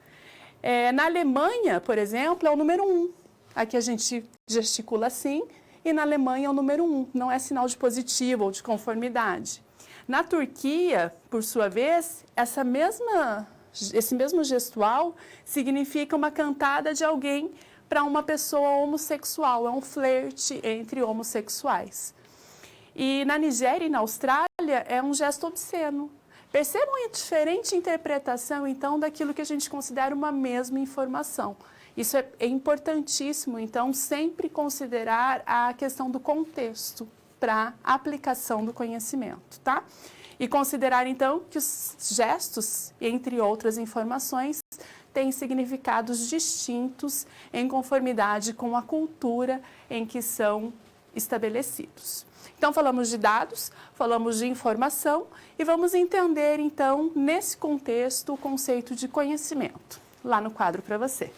Na Alemanha, por exemplo, é o número 1. Aqui a gente gesticula assim, e na Alemanha é o número 1, não é sinal de positivo ou de conformidade. Na Turquia, por sua vez, esse mesmo gestual significa uma cantada de alguém para uma pessoa homossexual, é um flerte entre homossexuais. E na Nigéria e na Austrália é um gesto obsceno. Percebam a diferente interpretação, então, daquilo que a gente considera uma mesma informação. Isso é importantíssimo, então, sempre considerar a questão do contexto para a aplicação do conhecimento, tá? E considerar, então, que os gestos, entre outras informações, têm significados distintos em conformidade com a cultura em que são estabelecidos. Então, falamos de dados, falamos de informação e vamos entender, então, nesse contexto, o conceito de conhecimento. Lá no quadro para você.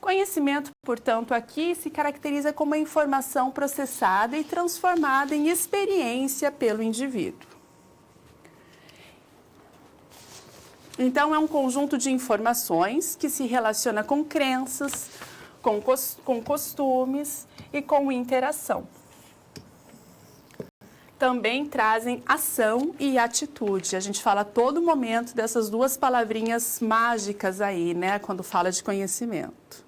Conhecimento, portanto, aqui se caracteriza como a informação processada e transformada em experiência pelo indivíduo. Então, é um conjunto de informações que se relaciona com crenças, com costumes e com interação. Também trazem ação e atitude. A gente fala a todo momento dessas duas palavrinhas mágicas aí, né, quando fala de conhecimento.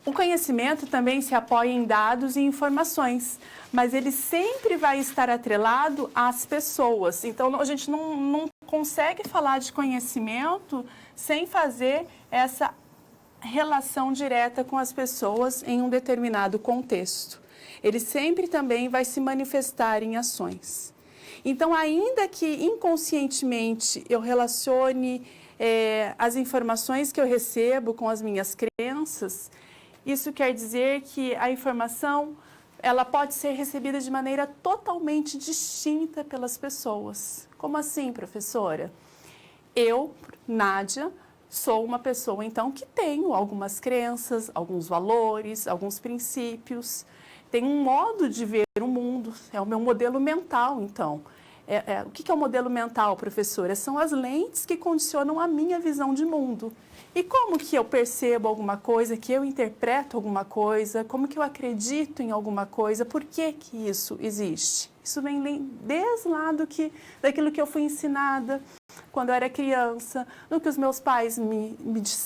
O conhecimento também se apoia em dados e informações, mas ele sempre vai estar atrelado às pessoas. Então, a gente não consegue falar de conhecimento sem fazer essa relação direta com as pessoas em um determinado contexto. Ele sempre também vai se manifestar em ações. Então, ainda que inconscientemente eu relacione as informações que eu recebo com as minhas crenças, isso quer dizer que a informação ela pode ser recebida de maneira totalmente distinta pelas pessoas. Como assim, professora? Eu, Nádia, sou uma pessoa, então, que tenho algumas crenças, alguns valores, alguns princípios. Tenho um modo de ver o mundo, é o meu modelo mental, então. O que é o modelo mental, professora? São as lentes que condicionam a minha visão de mundo. E como que eu percebo alguma coisa, que eu interpreto alguma coisa, como que eu acredito em alguma coisa, por que que isso existe? Isso vem desde lá daquilo que eu fui ensinada quando eu era criança, no que os meus pais me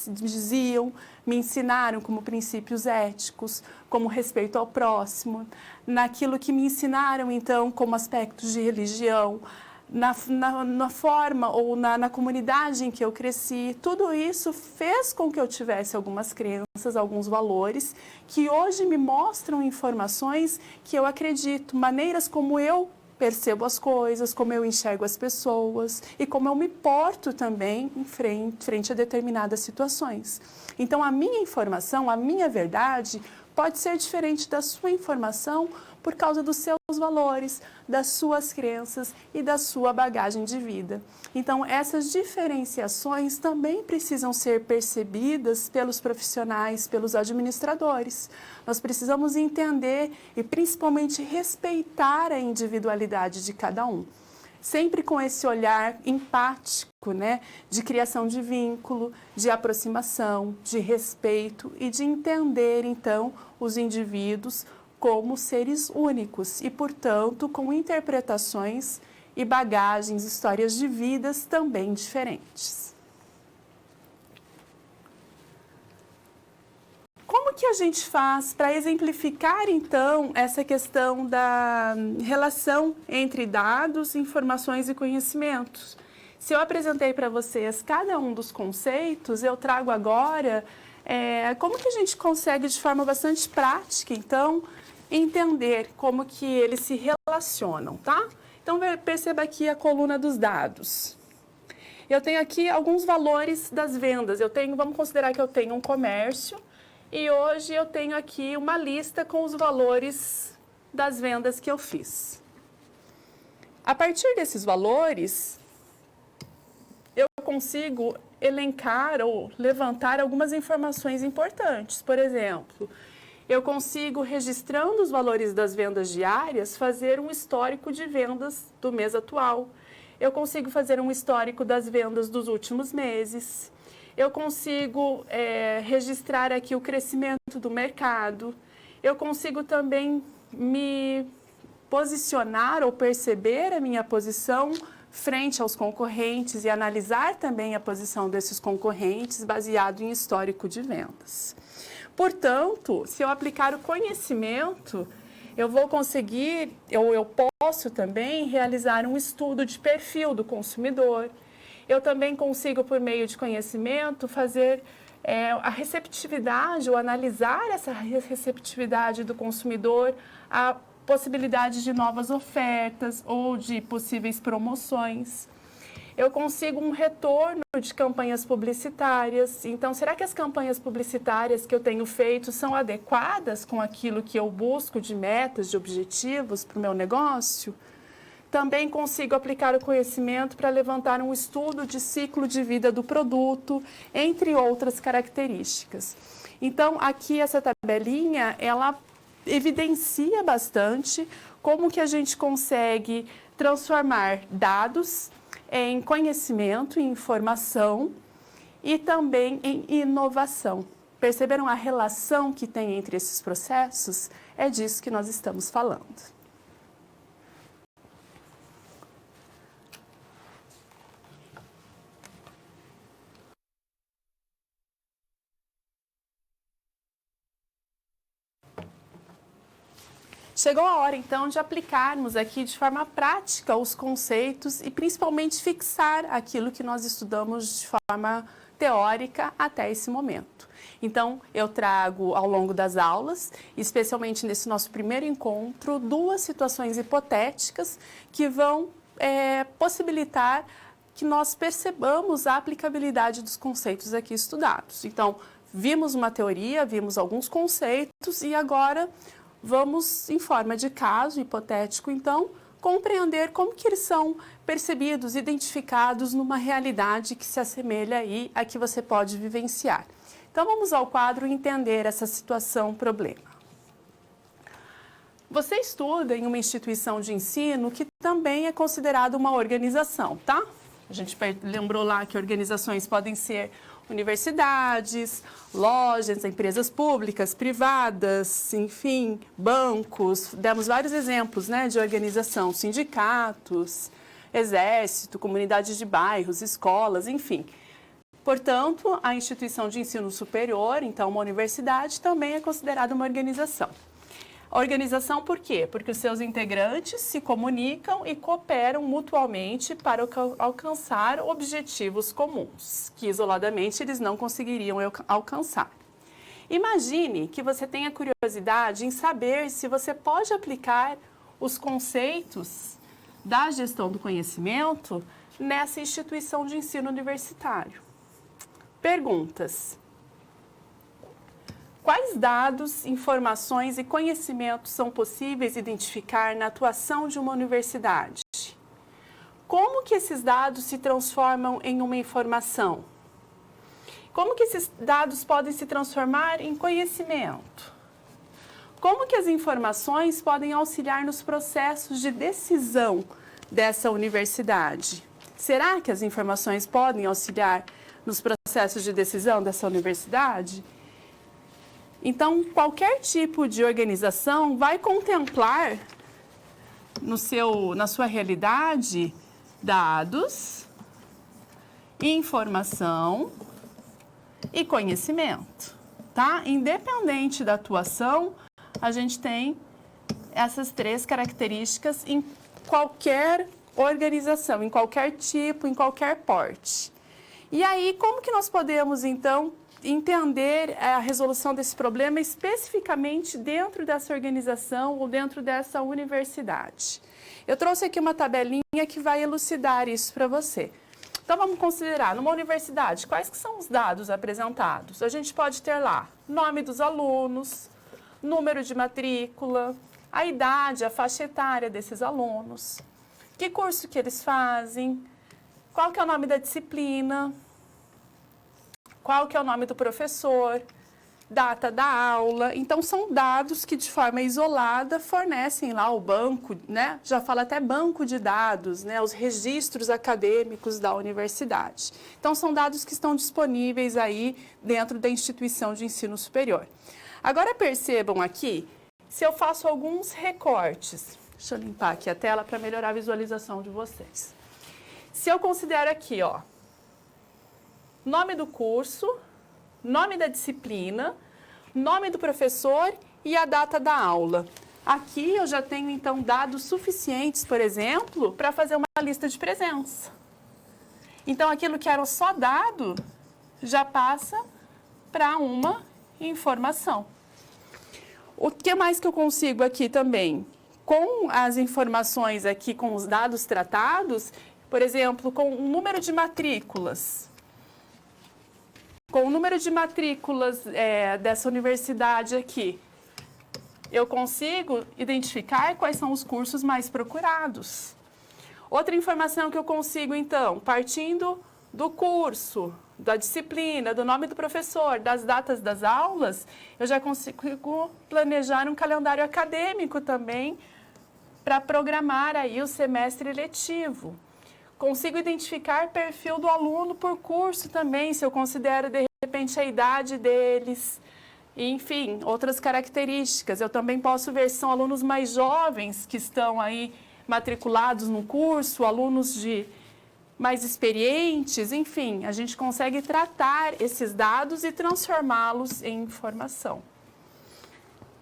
diziam, me ensinaram como princípios éticos, como respeito ao próximo, naquilo que me ensinaram, então, como aspectos de religião, na forma ou na comunidade em que eu cresci. Tudo isso fez com que eu tivesse algumas crenças, alguns valores, que hoje me mostram informações que eu acredito, maneiras como eu percebo as coisas, como eu enxergo as pessoas e como eu me porto também em frente a determinadas situações. Então, a minha informação, a minha verdade pode ser diferente da sua informação por causa dos seus valores, das suas crenças e da sua bagagem de vida. Então, essas diferenciações também precisam ser percebidas pelos profissionais, pelos administradores. Nós precisamos entender e principalmente respeitar a individualidade de cada um. Sempre com esse olhar empático, né, de criação de vínculo, de aproximação, de respeito e de entender, então, os indivíduos como seres únicos e, portanto, com interpretações e bagagens, histórias de vidas também diferentes. Como que a gente faz para exemplificar, então, essa questão da relação entre dados, informações e conhecimentos? Se eu apresentei para vocês cada um dos conceitos, eu trago agora como que a gente consegue, de forma bastante prática, então, entender como que eles se relacionam, tá? Então, perceba aqui a coluna dos dados. Eu tenho aqui alguns valores das vendas. Vamos considerar que eu tenho um comércio, e hoje eu tenho aqui uma lista com os valores das vendas que eu fiz. A partir desses valores, eu consigo elencar ou levantar algumas informações importantes. Por exemplo, eu consigo, registrando os valores das vendas diárias, fazer um histórico de vendas do mês atual. Eu consigo fazer um histórico das vendas dos últimos meses. Eu consigo registrar aqui o crescimento do mercado. Eu consigo também me posicionar ou perceber a minha posição frente aos concorrentes e analisar também a posição desses concorrentes baseado em histórico de vendas. Portanto, se eu aplicar o conhecimento, eu vou conseguir, eu posso também realizar um estudo de perfil do consumidor. Eu também consigo, por meio de conhecimento, fazer a receptividade ou analisar essa receptividade do consumidor à possibilidade de novas ofertas ou de possíveis promoções. Eu consigo um retorno de campanhas publicitárias. Então, será que as campanhas publicitárias que eu tenho feito são adequadas com aquilo que eu busco de metas, de objetivos para o meu negócio? Também consigo aplicar o conhecimento para levantar um estudo de ciclo de vida do produto, entre outras características. Então, aqui essa tabelinha, ela evidencia bastante como que a gente consegue transformar dados em conhecimento, em informação e também em inovação. Perceberam a relação que tem entre esses processos? É disso que nós estamos falando. Chegou a hora, então, de aplicarmos aqui de forma prática os conceitos e, principalmente, fixar aquilo que nós estudamos de forma teórica até esse momento. Então, eu trago ao longo das aulas, especialmente nesse nosso primeiro encontro, duas situações hipotéticas que vão possibilitar que nós percebamos a aplicabilidade dos conceitos aqui estudados. Então, vimos uma teoria, vimos alguns conceitos e agora vamos, em forma de caso hipotético, então, compreender como que eles são percebidos, identificados numa realidade que se assemelha aí a que você pode vivenciar. Então, vamos ao quadro entender essa situação, problema. Você estuda em uma instituição de ensino que também é considerada uma organização, tá? A gente lembrou lá que organizações podem ser universidades, lojas, empresas públicas, privadas, enfim, bancos. Demos vários exemplos, né, de organização, sindicatos, exército, comunidades de bairros, escolas, enfim. Portanto, a instituição de ensino superior, então uma universidade, também é considerada uma organização. A organização por quê? Porque os seus integrantes se comunicam e cooperam mutuamente para alcançar objetivos comuns, que isoladamente eles não conseguiriam alcançar. Imagine que você tenha curiosidade em saber se você pode aplicar os conceitos da gestão do conhecimento nessa instituição de ensino universitário. Perguntas. Quais dados, informações e conhecimentos são possíveis identificar na atuação de uma universidade? Como que esses dados se transformam em uma informação? Como que esses dados podem se transformar em conhecimento? Como que as informações podem auxiliar nos processos de decisão dessa universidade? Será que as informações podem auxiliar nos processos de decisão dessa universidade? Então, qualquer tipo de organização vai contemplar na sua realidade dados, informação e conhecimento, tá? Independente da atuação, a gente tem essas três características em qualquer organização, em qualquer tipo, em qualquer porte. E aí, como que nós podemos, então, entender a resolução desse problema especificamente dentro dessa organização ou dentro dessa universidade? Eu trouxe aqui uma tabelinha que vai elucidar isso para você. Então, vamos considerar, numa universidade, quais que são os dados apresentados? A gente pode ter lá nome dos alunos, número de matrícula, a idade, a faixa etária desses alunos, que curso que eles fazem, qual que é o nome da disciplina, qual que é o nome do professor, data da aula. Então, são dados que, de forma isolada, fornecem lá o banco, né? Já fala até banco de dados, né? Os registros acadêmicos da universidade. Então, são dados que estão disponíveis aí dentro da instituição de ensino superior. Agora, percebam aqui, se eu faço alguns recortes, deixa eu limpar aqui a tela para melhorar a visualização de vocês. Se eu considero aqui, ó, nome do curso, nome da disciplina, nome do professor e a data da aula. Aqui eu já tenho, então, dados suficientes, por exemplo, para fazer uma lista de presença. Então, aquilo que era só dado já passa para uma informação. O que mais que eu consigo aqui também? Com as informações aqui, com os dados tratados, por exemplo, com o número de matrículas. Com o número de matrículas dessa universidade aqui, eu consigo identificar quais são os cursos mais procurados. Outra informação que eu consigo, então, partindo do curso, da disciplina, do nome do professor, das datas das aulas, eu já consigo planejar um calendário acadêmico também para programar aí o semestre letivo. Consigo identificar perfil do aluno por curso também, se eu considero, de repente, a idade deles, enfim, outras características. Eu também posso ver se são alunos mais jovens que estão aí matriculados no curso, alunos mais experientes, enfim, a gente consegue tratar esses dados e transformá-los em informação.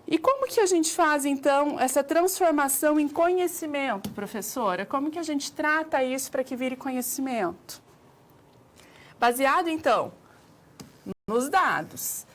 E como que a gente faz, então, essa transformação em conhecimento, professora? Como que a gente trata isso para que vire conhecimento? Baseado, então, nos dados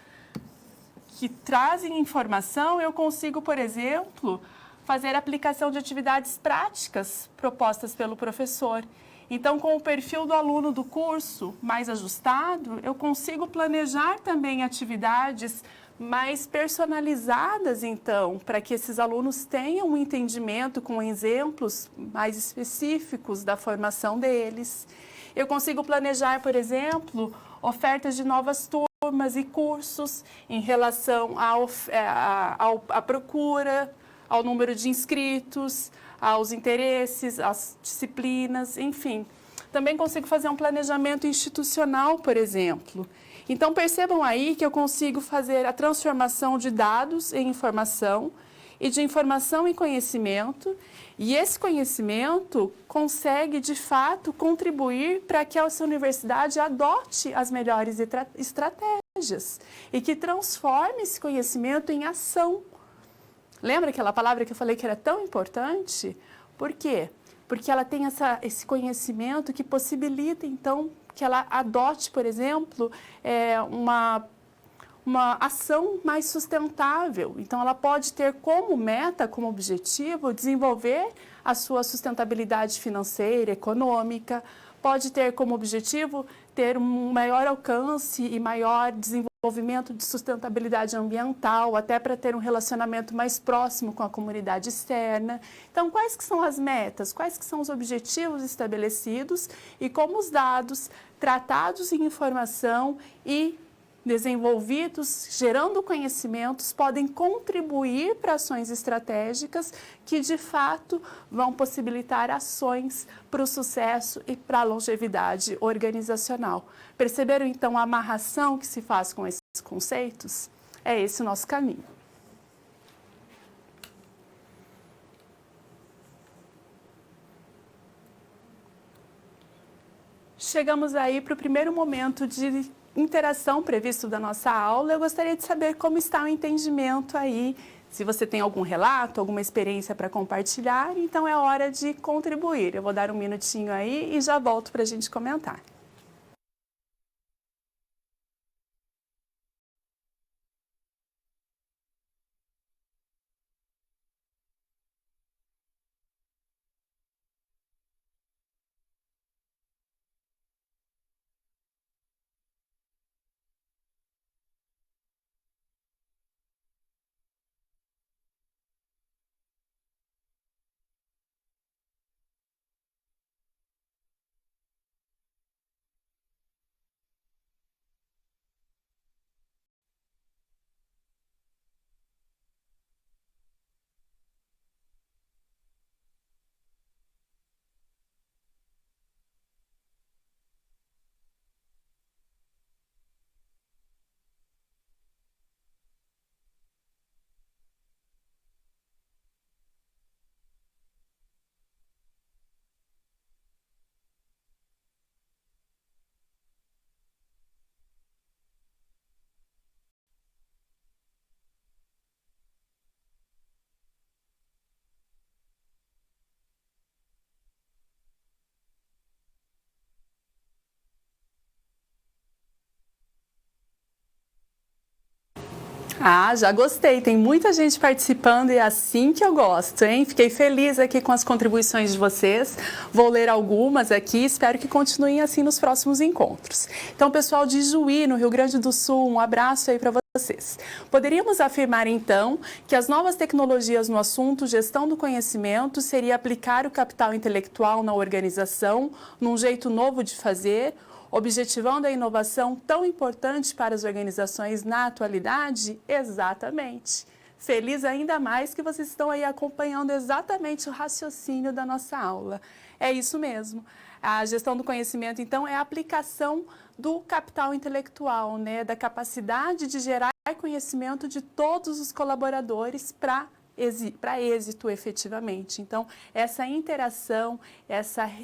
que trazem informação, eu consigo, por exemplo, fazer a aplicação de atividades práticas propostas pelo professor. Então, com o perfil do aluno do curso mais ajustado, eu consigo planejar também atividades mais personalizadas, então, para que esses alunos tenham um entendimento com exemplos mais específicos da formação deles. Eu consigo planejar, por exemplo, ofertas de novas turmas e cursos em relação à procura, ao número de inscritos, aos interesses, às disciplinas, enfim. Também consigo fazer um planejamento institucional, por exemplo. Então, percebam aí que eu consigo fazer a transformação de dados em informação e de informação em conhecimento, e esse conhecimento consegue, de fato, contribuir para que essa universidade adote as melhores estratégias e que transforme esse conhecimento em ação. Lembra aquela palavra que eu falei que era tão importante? Por quê? Porque ela tem esse conhecimento que possibilita, então, que ela adote, por exemplo, uma ação mais sustentável. Então, ela pode ter como meta, como objetivo, desenvolver a sua sustentabilidade financeira, econômica, pode ter como objetivo ter um maior alcance e maior desenvolvimento desenvolvimento de sustentabilidade ambiental, até para ter um relacionamento mais próximo com a comunidade externa. Então, quais que são as metas, quais que são os objetivos estabelecidos e como os dados tratados em informação e desenvolvidos, gerando conhecimentos, podem contribuir para ações estratégicas que, de fato, vão possibilitar ações para o sucesso e para a longevidade organizacional. Perceberam, então, a amarração que se faz com esses conceitos? É esse o nosso caminho. Chegamos aí para o primeiro momento de interação previsto da nossa aula. Eu gostaria de saber como está o entendimento aí, se você tem algum relato, alguma experiência para compartilhar, então é hora de contribuir. Eu vou dar um minutinho aí e já volto para a gente comentar. Ah, já gostei. Tem muita gente participando e é assim que eu gosto, hein? Fiquei feliz aqui com as contribuições de vocês. Vou ler algumas aqui, espero que continuem assim nos próximos encontros. Então, pessoal de Juí, no Rio Grande do Sul, um abraço aí para vocês. Poderíamos afirmar, então, que as novas tecnologias no assunto gestão do conhecimento seria aplicar o capital intelectual na organização, num jeito novo de fazer, objetivando a inovação tão importante para as organizações na atualidade? Exatamente. Feliz ainda mais que vocês estão aí acompanhando exatamente o raciocínio da nossa aula. É isso mesmo. A gestão do conhecimento, então, é a aplicação do capital intelectual, né? Da capacidade de gerar conhecimento de todos os colaboradores para êxito efetivamente. Então, essa interação,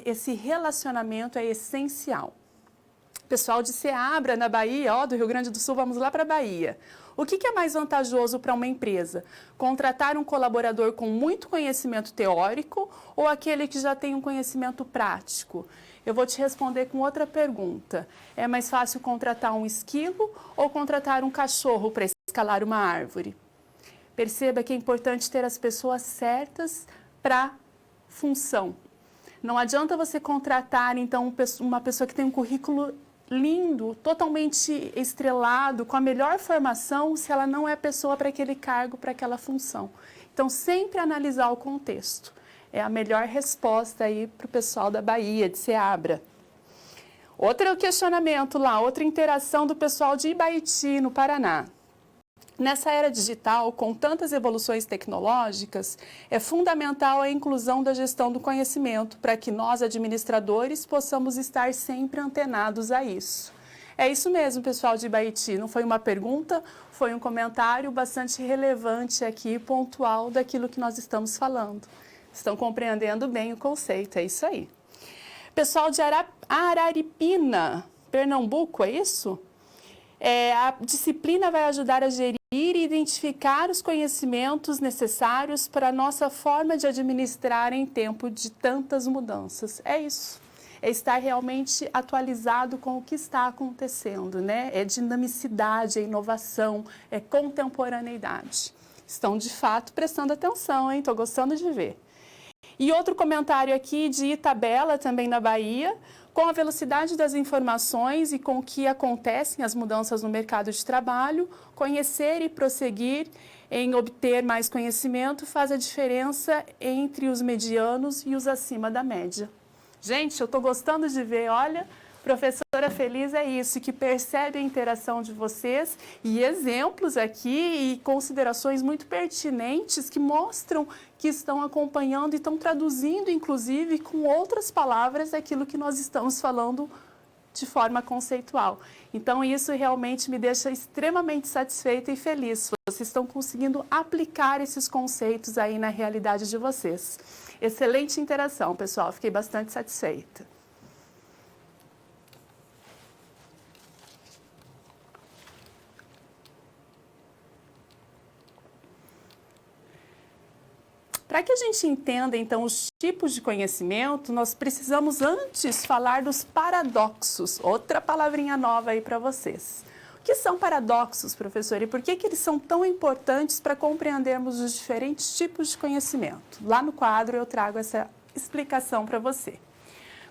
esse relacionamento é essencial. Pessoal de Ceabra, na Bahia, do Rio Grande do Sul, vamos lá para a Bahia. O que é mais vantajoso para uma empresa? Contratar um colaborador com muito conhecimento teórico ou aquele que já tem um conhecimento prático? Eu vou te responder com outra pergunta. É mais fácil contratar um esquilo ou contratar um cachorro para escalar uma árvore? Perceba que é importante ter as pessoas certas para a função. Não adianta você contratar, então, uma pessoa que tem um currículo lindo, totalmente estrelado, com a melhor formação, se ela não é pessoa para aquele cargo, para aquela função. Então, sempre analisar o contexto. É a melhor resposta aí para o pessoal da Bahia, de Ceabra. Outro questionamento lá, outra interação do pessoal de Ibaiti, no Paraná. Nessa era digital, com tantas evoluções tecnológicas, é fundamental a inclusão da gestão do conhecimento para que nós, administradores, possamos estar sempre antenados a isso. É isso mesmo, pessoal de Ibaiti. Não foi uma pergunta, foi um comentário bastante relevante aqui, pontual daquilo que nós estamos falando. Estão compreendendo bem o conceito, é isso aí. Pessoal de Araripina, Pernambuco, é isso? A disciplina vai ajudar a gerir e identificar os conhecimentos necessários para a nossa forma de administrar em tempo de tantas mudanças. É isso. É estar realmente atualizado com o que está acontecendo, né? É dinamicidade, é inovação, é contemporaneidade. Estão, de fato, prestando atenção, hein? Estou gostando de ver. E outro comentário aqui de Itabela, também na Bahia. Com a velocidade das informações e com o que acontecem as mudanças no mercado de trabalho, conhecer e prosseguir em obter mais conhecimento faz a diferença entre os medianos e os acima da média. Gente, eu estou gostando de ver, olha, professora feliz é isso, que percebe a interação de vocês e exemplos aqui e considerações muito pertinentes que mostram que estão acompanhando e estão traduzindo, inclusive, com outras palavras aquilo que nós estamos falando de forma conceitual. Então, isso realmente me deixa extremamente satisfeita e feliz. Vocês estão conseguindo aplicar esses conceitos aí na realidade de vocês. Excelente interação, pessoal. Fiquei bastante satisfeita. Para que a gente entenda, então, os tipos de conhecimento, nós precisamos antes falar dos paradoxos. Outra palavrinha nova aí para vocês. O que são paradoxos, professor? E por que eles são tão importantes para compreendermos os diferentes tipos de conhecimento? Lá no quadro eu trago essa explicação para você.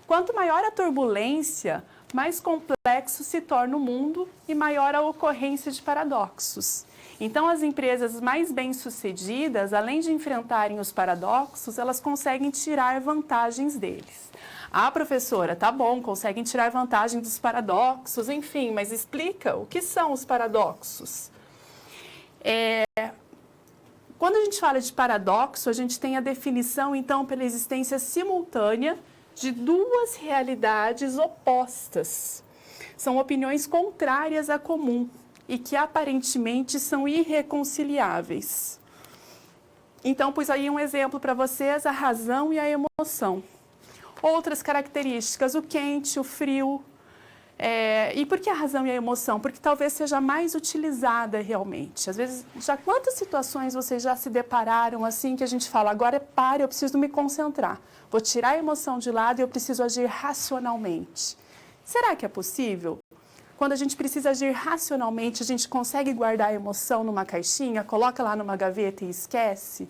Quanto maior a turbulência, mais complexo se torna o mundo e maior a ocorrência de paradoxos. Então, as empresas mais bem-sucedidas, além de enfrentarem os paradoxos, elas conseguem tirar vantagens deles. Ah, professora, tá bom, conseguem tirar vantagem dos paradoxos, enfim, mas explica o que são os paradoxos. Quando a gente fala de paradoxo, a gente tem a definição, então, pela existência simultânea de duas realidades opostas. São opiniões contrárias à comum e que aparentemente são irreconciliáveis. Então, pus aí um exemplo para vocês, a razão e a emoção. Outras características, o quente, o frio. E por que a razão e a emoção? Porque talvez seja mais utilizada realmente. Às vezes, já quantas situações vocês já se depararam assim que a gente fala, agora pare, eu preciso me concentrar. Vou tirar a emoção de lado e eu preciso agir racionalmente. Será que é possível? Quando a gente precisa agir racionalmente, a gente consegue guardar a emoção numa caixinha, coloca lá numa gaveta e esquece?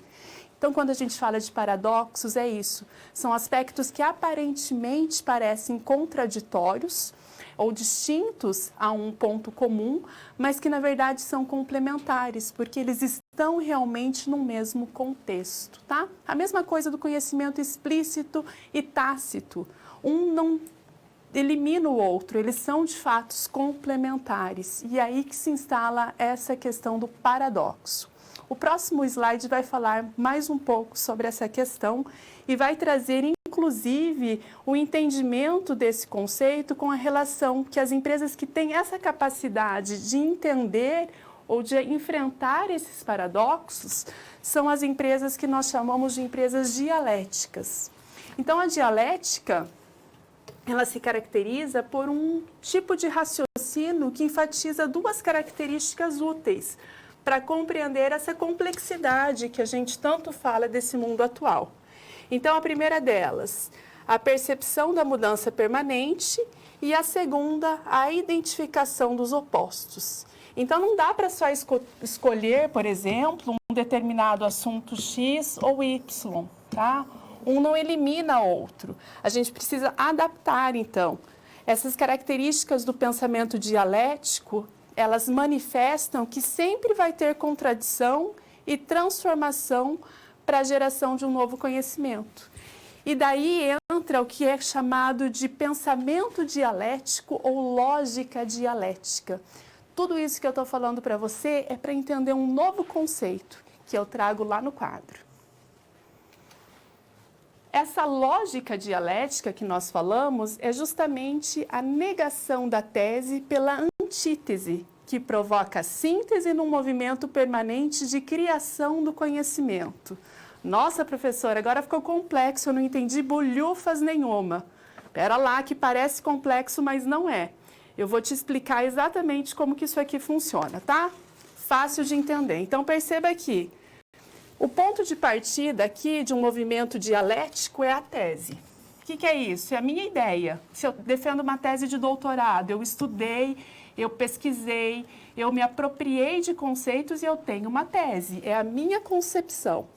Então, quando a gente fala de paradoxos, é isso. São aspectos que aparentemente parecem contraditórios ou distintos a um ponto comum, mas que na verdade são complementares, porque eles estão realmente no mesmo contexto, tá? A mesma coisa do conhecimento explícito e tácito. Um não elimina o outro, eles são de fato complementares. E aí que se instala essa questão do paradoxo. O próximo slide vai falar mais um pouco sobre essa questão e vai trazer, inclusive, o entendimento desse conceito com a relação que as empresas que têm essa capacidade de entender ou de enfrentar esses paradoxos são as empresas que nós chamamos de empresas dialéticas. Então, a dialética, ela se caracteriza por um tipo de raciocínio que enfatiza duas características úteis para compreender essa complexidade que a gente tanto fala desse mundo atual. Então, a primeira delas, a percepção da mudança permanente e a segunda, a identificação dos opostos. Então, não dá para só escolher, por exemplo, um determinado assunto X ou Y, tá? Um não elimina o outro. A gente precisa adaptar, então. Essas características do pensamento dialético, elas manifestam que sempre vai ter contradição e transformação para a geração de um novo conhecimento. E daí entra o que é chamado de pensamento dialético ou lógica dialética. Tudo isso que eu estou falando para você é para entender um novo conceito que eu trago lá no quadro. Essa lógica dialética que nós falamos é justamente a negação da tese pela antítese, que provoca a síntese num movimento permanente de criação do conhecimento. Nossa, professora, agora ficou complexo, eu não entendi bolhufas nenhuma. Pera lá, que parece complexo, mas não é. Eu vou te explicar exatamente como que isso aqui funciona, tá? Fácil de entender. Então, perceba aqui. O ponto de partida aqui de um movimento dialético é a tese. O que é isso? É a minha ideia. Se eu defendo uma tese de doutorado, eu estudei, eu pesquisei, eu me apropriei de conceitos e eu tenho uma tese. É a minha concepção.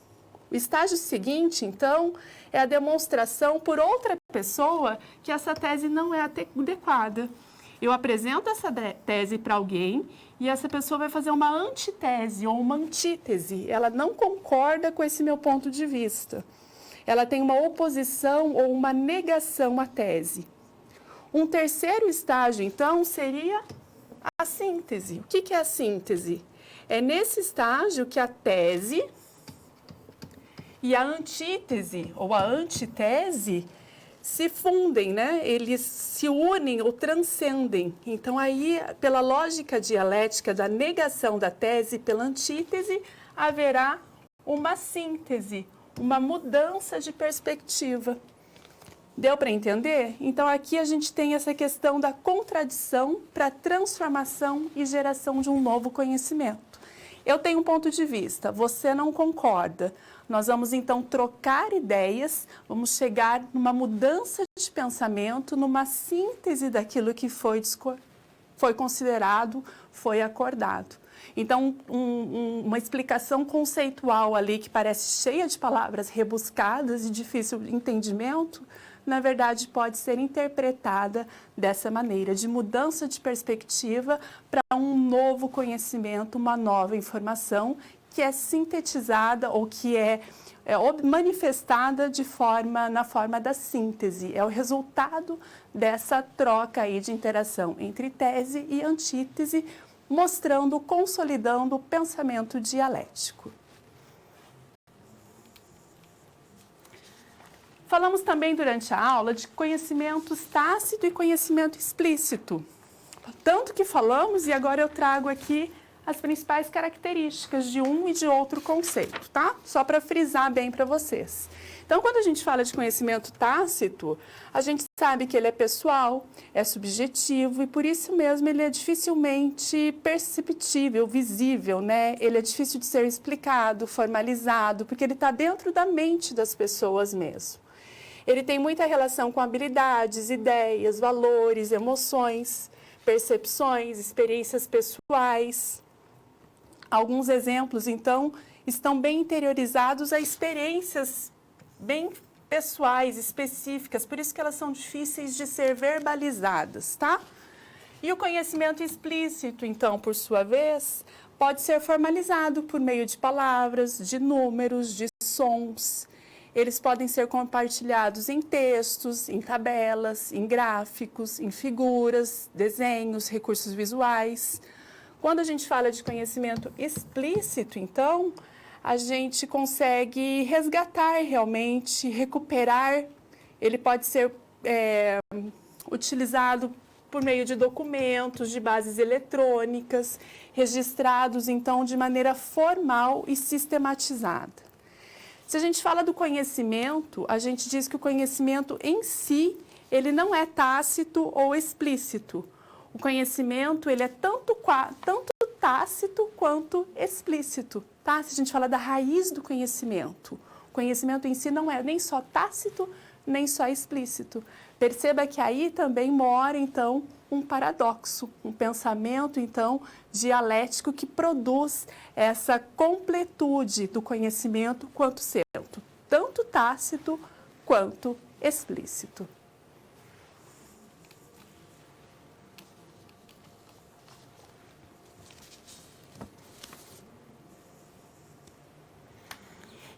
O estágio seguinte, então, é a demonstração por outra pessoa que essa tese não é adequada. Eu apresento essa tese para alguém e essa pessoa vai fazer uma antitese ou uma antítese. Ela não concorda com esse meu ponto de vista. Ela tem uma oposição ou uma negação à tese. Um terceiro estágio, então, seria a síntese. O que é a síntese? É nesse estágio que a tese e a antítese ou a antitese se fundem, né? Eles se unem ou transcendem. Então, aí, pela lógica dialética da negação da tese pela antítese, haverá uma síntese, uma mudança de perspectiva. Deu para entender? Então, aqui a gente tem essa questão da contradição para transformação e geração de um novo conhecimento. Eu tenho um ponto de vista, você não concorda. Nós vamos, então, trocar ideias, vamos chegar numa mudança de pensamento, numa síntese daquilo que foi considerado, foi acordado. Então, uma explicação conceitual ali que parece cheia de palavras rebuscadas e difícil de entendimento, na verdade, pode ser interpretada dessa maneira, de mudança de perspectiva para um novo conhecimento, uma nova informação que é sintetizada ou que é manifestada na forma da síntese. É o resultado dessa troca aí de interação entre tese e antítese, mostrando, consolidando o pensamento dialético. Falamos também durante a aula de conhecimentos tácito e conhecimento explícito. Tanto que falamos, e agora eu trago aqui as principais características de um e de outro conceito, tá? Só para frisar bem para vocês. Então, quando a gente fala de conhecimento tácito, a gente sabe que ele é pessoal, é subjetivo e por isso mesmo ele é dificilmente perceptível, visível, né? Ele é difícil de ser explicado, formalizado, porque ele está dentro da mente das pessoas mesmo. Ele tem muita relação com habilidades, ideias, valores, emoções, percepções, experiências pessoais. Alguns exemplos, então, estão bem interiorizados a experiências bem pessoais, específicas, por isso que elas são difíceis de ser verbalizadas, tá? E o conhecimento explícito, então, por sua vez, pode ser formalizado por meio de palavras, de números, de sons. Eles podem ser compartilhados em textos, em tabelas, em gráficos, em figuras, desenhos, recursos visuais. Quando a gente fala de conhecimento explícito, então, a gente consegue resgatar realmente, recuperar. Ele pode ser utilizado por meio de documentos, de bases eletrônicas, registrados, então, de maneira formal e sistematizada. Se a gente fala do conhecimento, a gente diz que o conhecimento em si, ele não é tácito ou explícito. O conhecimento, ele é tanto tácito quanto explícito, tá? Se a gente fala da raiz do conhecimento, o conhecimento em si não é nem só tácito, nem só explícito. Perceba que aí também mora, então, um paradoxo, um pensamento, então, dialético que produz essa completude do conhecimento quanto sendo tanto tácito quanto explícito.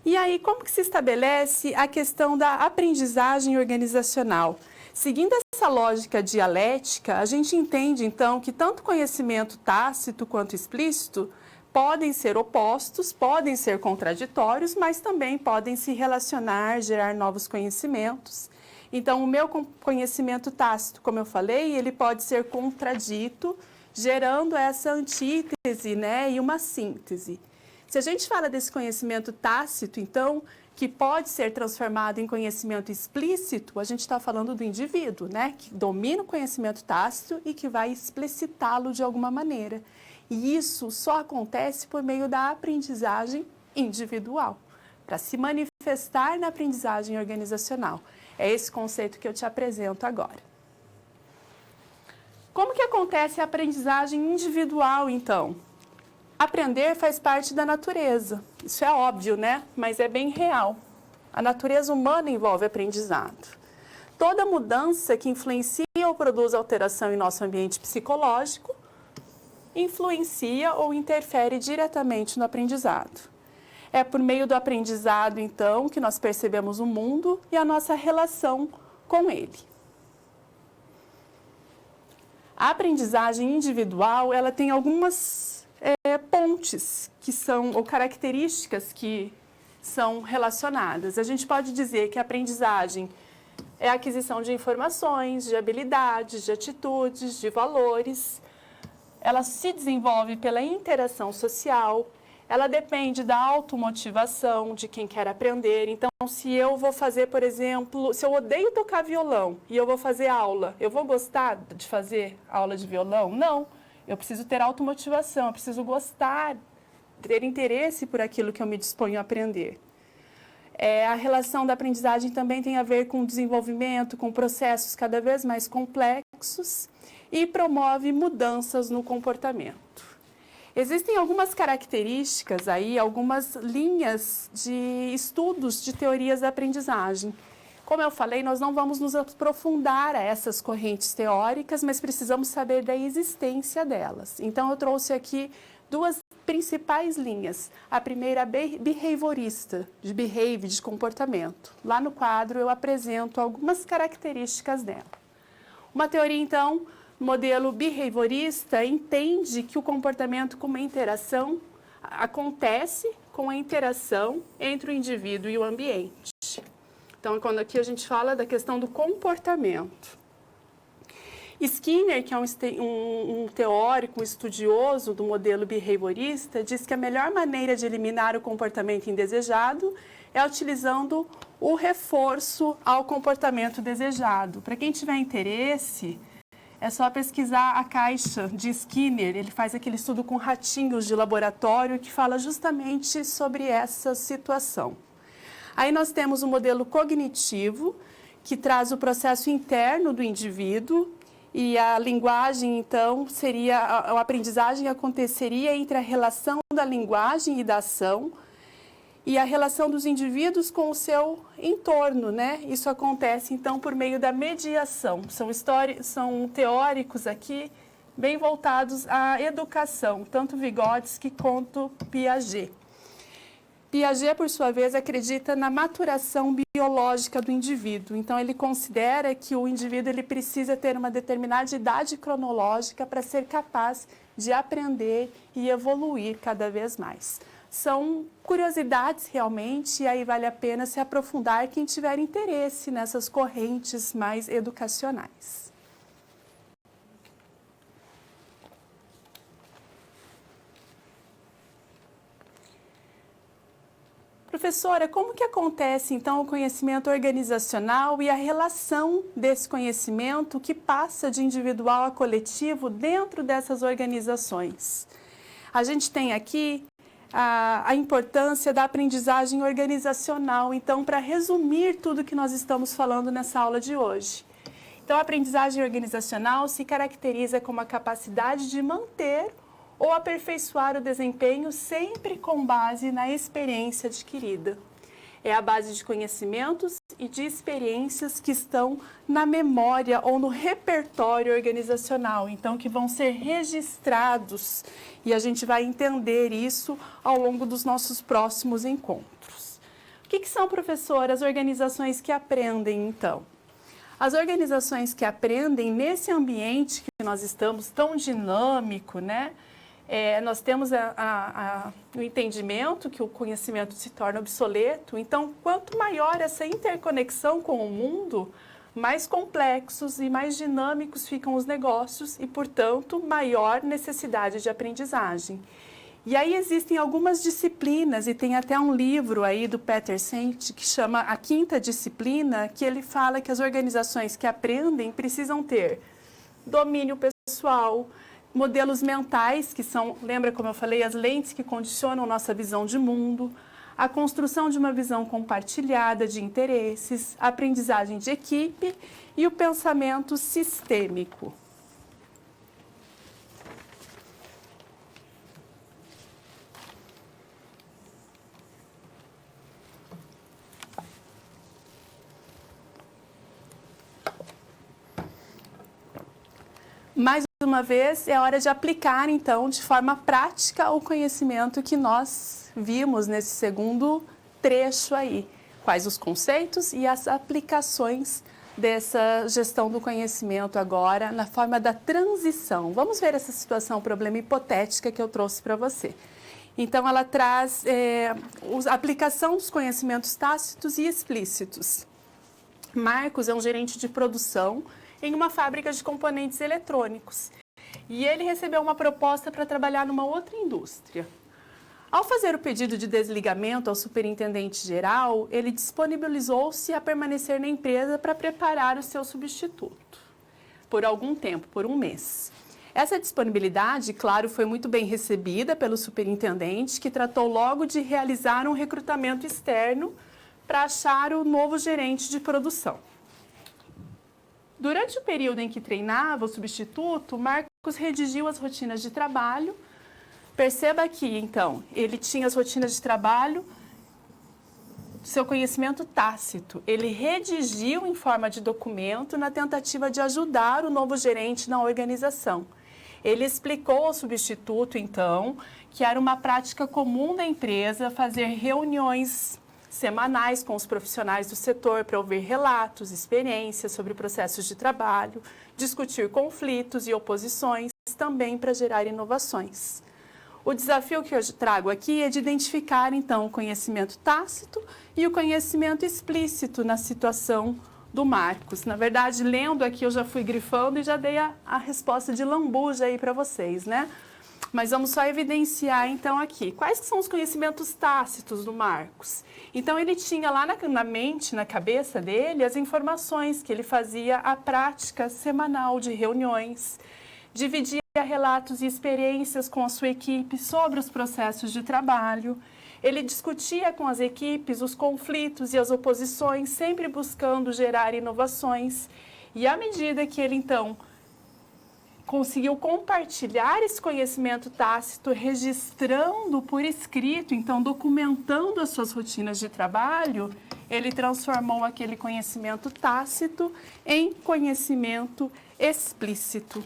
E aí, como que se estabelece a questão da aprendizagem organizacional? Seguindo essa lógica dialética, a gente entende, então, que tanto conhecimento tácito quanto explícito podem ser opostos, podem ser contraditórios, mas também podem se relacionar, gerar novos conhecimentos. Então, o meu conhecimento tácito, como eu falei, ele pode ser contradito, gerando essa antítese, né, e uma síntese. Se a gente fala desse conhecimento tácito, então, que pode ser transformado em conhecimento explícito, a gente está falando do indivíduo, né, que domina o conhecimento tácito e que vai explicitá-lo de alguma maneira. E isso só acontece por meio da aprendizagem individual, para se manifestar na aprendizagem organizacional. É esse conceito que eu te apresento agora. Como que acontece a aprendizagem individual, então? Aprender faz parte da natureza. Isso é óbvio, né? Mas é bem real. A natureza humana envolve aprendizado. toda mudança que influencia ou produz alteração em nosso ambiente psicológico influencia ou interfere diretamente no aprendizado. É por meio do aprendizado, então, que nós percebemos o mundo e a nossa relação com ele. A aprendizagem individual, ela tem algumas pontes que são, ou características que são relacionadas. A gente pode dizer que a aprendizagem é a aquisição de informações, de habilidades, de atitudes, de valores. Ela se desenvolve pela interação social, ela depende da automotivação de quem quer aprender. Então, se eu vou fazer, por exemplo, se eu odeio tocar violão e eu vou fazer aula, eu vou gostar de fazer aula de violão? Não. Eu preciso ter automotivação, eu preciso gostar, ter interesse por aquilo que eu me disponho a aprender. A relação da aprendizagem também tem a ver com o desenvolvimento, com processos cada vez mais complexos e promove mudanças no comportamento. Existem algumas características aí, algumas linhas de estudos de teorias da aprendizagem. Como eu falei, nós não vamos nos aprofundar a essas correntes teóricas, mas precisamos saber da existência delas. Então, eu trouxe aqui duas principais linhas. A primeira, behaviorista, de behave, de comportamento. Lá no quadro eu apresento algumas características dela. Uma teoria, então, modelo behaviorista entende que o comportamento como uma interação acontece com a interação entre o indivíduo e o ambiente. Então, quando aqui a gente fala da questão do comportamento. Skinner, que é um teórico, um estudioso do modelo behaviorista, diz que a melhor maneira de eliminar o comportamento indesejado é utilizando o reforço ao comportamento desejado. Para quem tiver interesse, é só pesquisar a caixa de Skinner. Ele faz aquele estudo com ratinhos de laboratório que fala justamente sobre essa situação. Aí nós temos o modelo cognitivo, que traz o processo interno do indivíduo, e a linguagem, então, seria, a aprendizagem aconteceria entre a relação da linguagem e da ação e a relação dos indivíduos com o seu entorno, né? Isso acontece, então, por meio da mediação. São teóricos aqui bem voltados à educação, tanto Vygotsky quanto Piaget. Piaget, por sua vez, acredita na maturação biológica do indivíduo. Então, ele considera que o indivíduo ele precisa ter uma determinada idade cronológica para ser capaz de aprender e evoluir cada vez mais. São curiosidades realmente, e aí vale a pena se aprofundar quem tiver interesse nessas correntes mais educacionais. Professora, como que acontece, então, o conhecimento organizacional e a relação desse conhecimento que passa de individual a coletivo dentro dessas organizações? A gente tem aqui a importância da aprendizagem organizacional, então, para resumir tudo que nós estamos falando nessa aula de hoje. Então, a aprendizagem organizacional se caracteriza como a capacidade de manter ou aperfeiçoar o desempenho sempre com base na experiência adquirida. É a base de conhecimentos e de experiências que estão na memória ou no repertório organizacional, então que vão ser registrados, e a gente vai entender isso ao longo dos nossos próximos encontros. O que são, professora, as organizações que aprendem, então? As organizações que aprendem nesse ambiente que nós estamos tão dinâmico, né? Nós temos o entendimento que o conhecimento se torna obsoleto, então, quanto maior essa interconexão com o mundo, mais complexos e mais dinâmicos ficam os negócios e, portanto, maior necessidade de aprendizagem. E aí existem algumas disciplinas, e tem até um livro aí do Peter Senge que chama A Quinta Disciplina, que ele fala que as organizações que aprendem precisam ter domínio pessoal, modelos mentais, que são, lembra como eu falei, as lentes que condicionam nossa visão de mundo, a construção de uma visão compartilhada de interesses, a aprendizagem de equipe e o pensamento sistêmico. Mais uma vez, é hora de aplicar, então, de forma prática o conhecimento que nós vimos nesse segundo trecho aí. Quais os conceitos e as aplicações dessa gestão do conhecimento agora na forma da transição. Vamos ver essa situação, problema hipotética que eu trouxe para você. Então, ela traz a aplicação dos conhecimentos tácitos e explícitos. Marcos é um gerente de produção em uma fábrica de componentes eletrônicos. E ele recebeu uma proposta para trabalhar numa outra indústria. Ao fazer o pedido de desligamento ao superintendente-geral, ele disponibilizou-se a permanecer na empresa para preparar o seu substituto, por algum tempo, por um mês. Essa disponibilidade, claro, foi muito bem recebida pelo superintendente, que tratou logo de realizar um recrutamento externo para achar o novo gerente de produção. Durante o período em que treinava o substituto, Marcos redigiu as rotinas de trabalho. Perceba aqui, então, ele tinha as rotinas de trabalho, seu conhecimento tácito. Ele redigiu em forma de documento na tentativa de ajudar o novo gerente na organização. Ele explicou ao substituto, então, que era uma prática comum da empresa fazer reuniões semanais com os profissionais do setor para ouvir relatos, experiências sobre processos de trabalho, discutir conflitos e oposições, também para gerar inovações. O desafio que eu trago aqui é de identificar, então, o conhecimento tácito e o conhecimento explícito na situação do Marcos. Na verdade, lendo aqui, eu já fui grifando e já dei a resposta de lambuja aí para vocês, né? Mas vamos só evidenciar, então, aqui. Quais que são os conhecimentos tácitos do Marcos? Então, ele tinha lá na mente, na cabeça dele, as informações que ele fazia a prática semanal de reuniões, dividia relatos e experiências com a sua equipe sobre os processos de trabalho. Ele discutia com as equipes os conflitos e as oposições, sempre buscando gerar inovações. E à medida que ele, então, conseguiu compartilhar esse conhecimento tácito, registrando por escrito, então, documentando as suas rotinas de trabalho, ele transformou aquele conhecimento tácito em conhecimento explícito.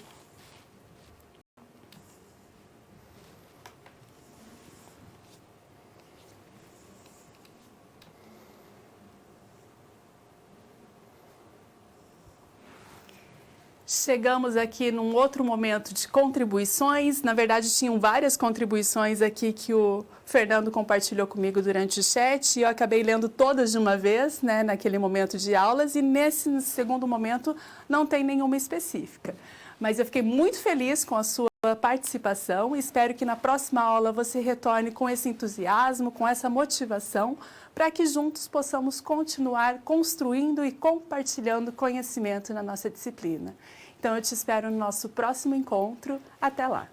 Chegamos aqui num outro momento de contribuições. Na verdade, tinham várias contribuições aqui que o Fernando compartilhou comigo durante o chat e eu acabei lendo todas de uma vez, né, naquele momento de aulas, e nesse segundo momento não tem nenhuma específica. Mas eu fiquei muito feliz com a sua participação e espero que na próxima aula você retorne com esse entusiasmo, com essa motivação, para que juntos possamos continuar construindo e compartilhando conhecimento na nossa disciplina. Então, eu te espero no nosso próximo encontro. Até lá!